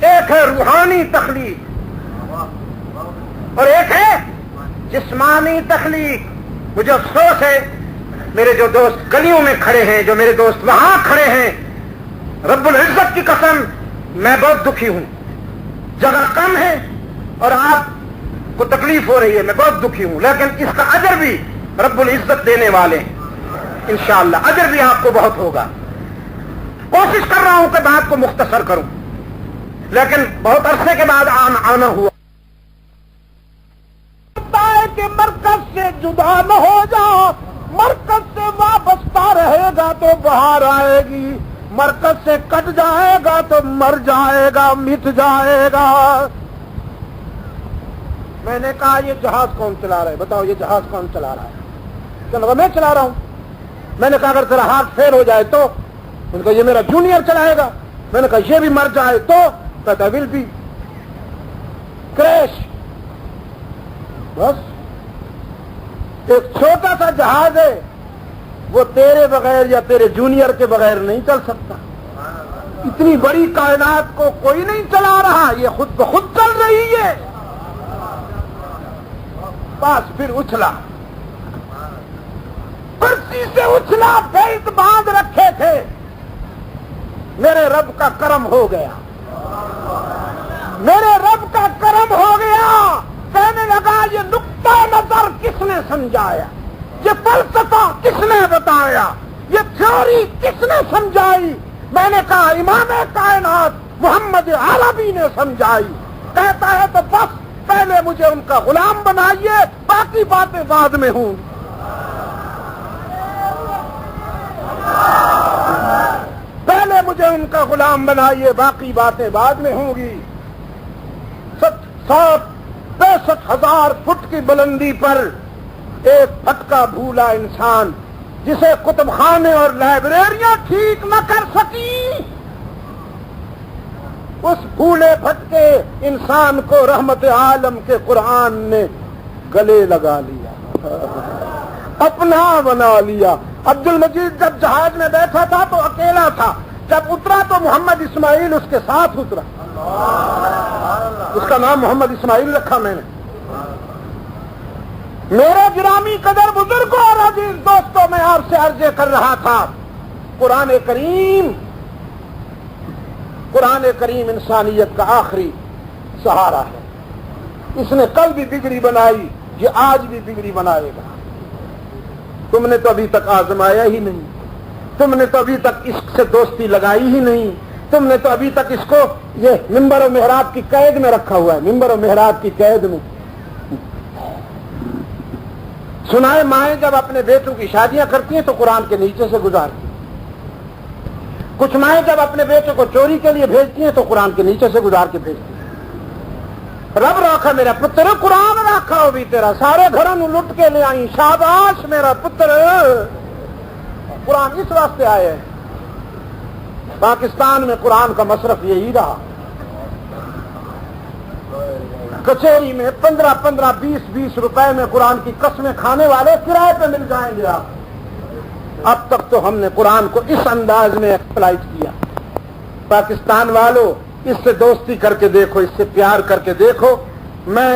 Speaker 1: ایک ہے روحانی تخلیق اور ایک ہے جسمانی تخلیق۔ مجھے افسوس ہے میرے جو دوست گلیوں میں کھڑے ہیں، جو میرے دوست وہاں کھڑے ہیں، رب العزت کی قسم میں بہت دکھی ہوں، جگہ کم ہے اور آپ کو تکلیف ہو رہی ہے، میں بہت دکھی ہوں، لیکن اس کا اجر بھی رب العزت دینے والے ہیں انشاءاللہ، اجر بھی آپ کو بہت ہوگا۔ کوشش کر رہا ہوں کہ بات کو مختصر کروں، لیکن بہت عرصے کے بعد آنا ہوا کہ مرکز سے جدا نہ ہو جاؤ، مرکز سے وابستہ رہے گا تو باہر آئے گی، مرکز سے کٹ جائے گا تو مر جائے گا، مٹ جائے گا۔ میں نے کہا یہ جہاز کون چلا رہا ہے؟ بتاؤ یہ جہاز کون چلا رہا ہے؟ چلو میں چلا رہا ہوں۔ میں نے کہا اگر تیرا ہاتھ فیل ہو جائے تو؟ ان کو یہ میرا جونیئر چلائے گا۔ میں نے کہا یہ بھی مر جائے تو؟ کہتا ول بی کریش۔ بس ایک چھوٹا سا جہاز ہے، وہ تیرے بغیر یا تیرے جونیئر کے بغیر نہیں چل سکتا۔ اتنی بڑی کائنات کو کوئی نہیں چلا رہا، یہ خود بخود چل رہی ہے۔ بس پھر اچھلا، کرسی سے اچھلا، بیلٹ باندھ رکھے تھے، میرے رب کا کرم ہو گیا، میرے رب کا کرم ہو گیا۔ کہنے لگا یہ نقطہ نظر کس نے سمجھایا، یہ فلسفہ کس نے بتایا، یہ تھیوری کس نے سمجھائی؟ میں نے کہا امام کائنات محمد عربی نے سمجھائی۔ کہتا ہے تو بس پہلے مجھے ان کا غلام بنائیے، باقی باتیں بعد میں ہوں۔ پہلے مجھے مجھے ان کا غلام بنائیے، باقی باتیں بعد میں ہوں گی۔ 65,000 فٹ کی بلندی پر ایک پھٹکا بھولا انسان، جسے کتب خانے اور لائبریریاں ٹھیک نہ کر سکی، اس بھولے بھٹکے انسان کو رحمت عالم کے قرآن نے گلے لگا لیا، اپنا بنا لیا۔ عبد المجید جب جہاز میں بیٹھا تھا تو اکیلا تھا، جب اترا تو محمد اسماعیل اس کے ساتھ اترا، اس کا نام محمد اسماعیل رکھا میں نے۔ میرے گرامی قدر بزرگوں اور عزیز دوستوں، میں آپ سے عرض کر رہا تھا، قرآن کریم انسانیت کا آخری سہارا ہے۔ اس نے کل بھی بگڑی بنائی، یہ آج بھی بگڑی بنائے گا۔ تم نے تو ابھی تک آزمایا ہی نہیں، تم نے تو ابھی تک اس سے دوستی لگائی ہی نہیں، تم نے تو ابھی تک اس کو یہ منبر و محراب کی قید میں رکھا ہوا ہے، ممبر و محراب کی قید میں۔ سنائے مائیں جب اپنے بیٹوں کی شادیاں کرتی ہیں تو قرآن کے نیچے سے گزارتی ہیں، کچھ مائیں جب اپنے بیٹے کو چوری کے لیے بھیجتی ہیں تو قرآن کے نیچے سے گزار کے بھیجتی ہیں۔ رب راکھا میرا پتر، قرآن راکھا ہو بھی تیرا، سارے گھروں نو لٹ کے لے آئی، شاباش میرا پتر۔ قرآن اس واسطے آئے ہیں۔ پاکستان میں قرآن کا مصرف یہی رہا، کچہری میں 15 20 روپے میں قرآن کی قسمیں کھانے والے کرائے پہ مل جائیں گے آپ۔ اب تک تو ہم نے قرآن کو اس انداز میں ایکسپلائٹ کیا۔ پاکستان والوں، اس سے دوستی کر کے دیکھو، اس سے پیار کر کے دیکھو۔ میں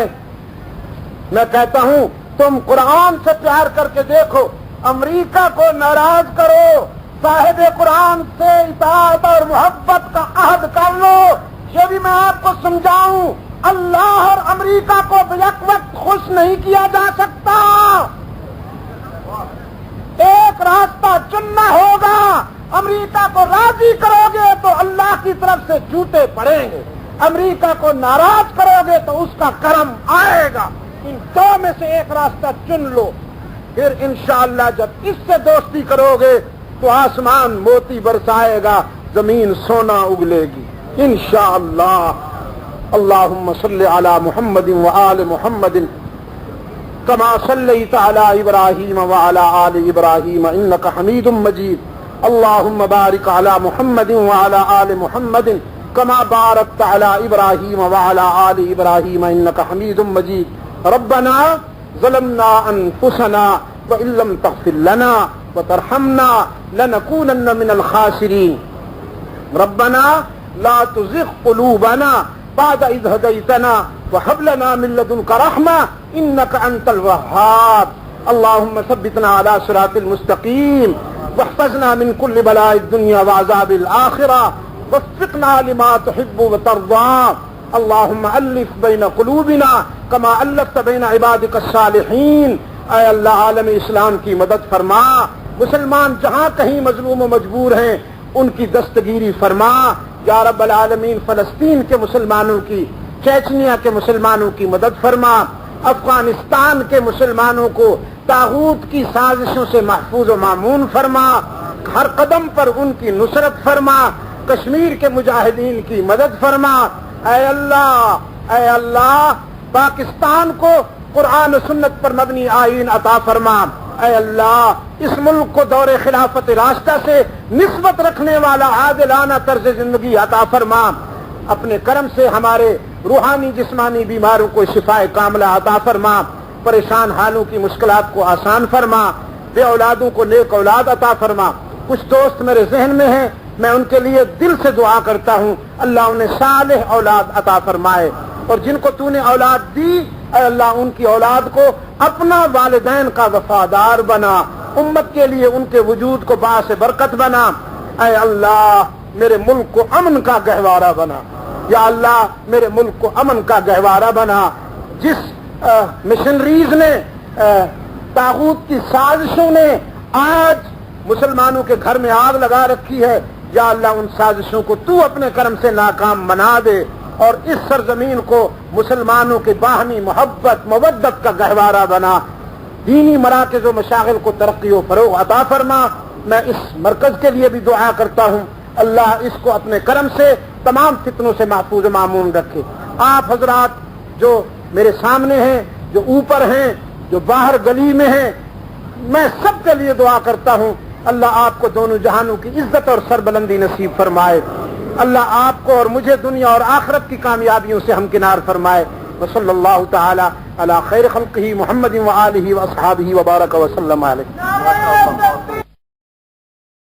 Speaker 1: کہتا ہوں تم قرآن سے پیار کر کے دیکھو، امریکہ کو ناراض کرو، صاحب قرآن سے اطاعت اور محبت کا عہد کر لو۔ یہ بھی میں آپ کو سمجھاؤں، اللہ اور امریکہ کو یک وقت خوش نہیں کیا جا سکتا، ایک راستہ چننا ہوگا۔ امریکہ کو راضی کرو گے تو اللہ کی طرف سے جوتے پڑیں گے، امریکہ کو ناراض کرو گے تو اس کا کرم آئے گا۔ ان دو میں سے ایک راستہ چن لو، پھر انشاءاللہ جب اس سے دوستی کرو گے تو آسمان موتی برسائے گا، زمین سونا اگلے گی انشاءاللہ۔ اللہم صلی علی محمد وآل محمد کما صلیت علی ابراہیم وعلی آل ابراہیم انک حمید مجید۔ اللہم بارک علی محمد وعلی آل محمد کما بارکت علی ابراہیم وعلی آل ابراہیم انک حمید مجید۔ ربنا ظلمنا انفسنا وان لم تغفر لنا وترحمنا لنکونن من الخاسرین۔ ربنا لا تزغ قلوبنا بعد اذ هديتنا وهب لنا من لدنك رحمة انك انت الوهاب۔ اللهم ثبتنا على صراط المستقيم واحفظنا من كل بلاء الدنيا وعذاب الآخرة وفقنا لما تحب وترضى۔ اللهم ألف بين قلوبنا كما ألفت بين عبادك الصالحين۔ اے اللہ عالم اسلام کی مدد فرما، مسلمان جہاں کہیں مظلوم و مجبور ہیں ان کی دستگیری فرما یا رب العالمین۔ فلسطین کے مسلمانوں کی، چیچنیا کے مسلمانوں کی مدد فرما، افغانستان کے مسلمانوں کو طاغوت کی سازشوں سے محفوظ و مامون فرما، ہر قدم پر ان کی نصرت فرما، کشمیر کے مجاہدین کی مدد فرما۔ اے اللہ پاکستان کو قرآن و سنت پر مبنی آئین عطا فرما۔ اے اللہ اس ملک کو دور خلافت راستہ سے نسبت رکھنے والا عادلانہ طرز زندگی عطا فرما۔ اپنے کرم سے ہمارے روحانی جسمانی بیماروں کو شفاء کاملہ عطا فرما، پریشان حالوں کی مشکلات کو آسان فرما، بے اولادوں کو نیک اولاد عطا فرما۔ کچھ دوست میرے ذہن میں ہیں، میں ان کے لیے دل سے دعا کرتا ہوں اللہ انہیں صالح اولاد عطا فرمائے، اور جن کو تو نے اولاد دی اے اللہ ان کی اولاد کو اپنا والدین کا وفادار بنا، امت کے لیے ان کے وجود کو باعث برکت بنا۔ اے اللہ میرے ملک کو امن کا گہوارہ بنا، یا اللہ میرے ملک کو امن کا گہوارہ بنا۔ جس مشنریز نے، طاغوت کی سازشوں نے آج مسلمانوں کے گھر میں آگ لگا رکھی ہے، یا اللہ ان سازشوں کو تو اپنے کرم سے ناکام بنا دے، اور اس سرزمین کو مسلمانوں کے باہمی محبت مودت کا گہوارہ بنا۔ دینی مراکز و مشاغل کو ترقی و فروغ عطا فرما۔ میں اس مرکز کے لیے بھی دعا کرتا ہوں اللہ اس کو اپنے کرم سے تمام فتنوں سے محفوظ و معمون رکھے۔ آپ حضرات جو میرے سامنے ہیں، جو اوپر ہیں، جو باہر گلی میں ہیں، میں سب کے لیے دعا کرتا ہوں اللہ آپ کو دونوں جہانوں کی عزت اور سربلندی نصیب فرمائے، اللہ آپ کو اور مجھے دنیا اور آخرت کی کامیابیوں سے ہمکنار فرمائے۔ وصلی اللہ تعالی علی خیر خلقہ محمد وآلہ واصحابہ وبارک وسلم علیہ۔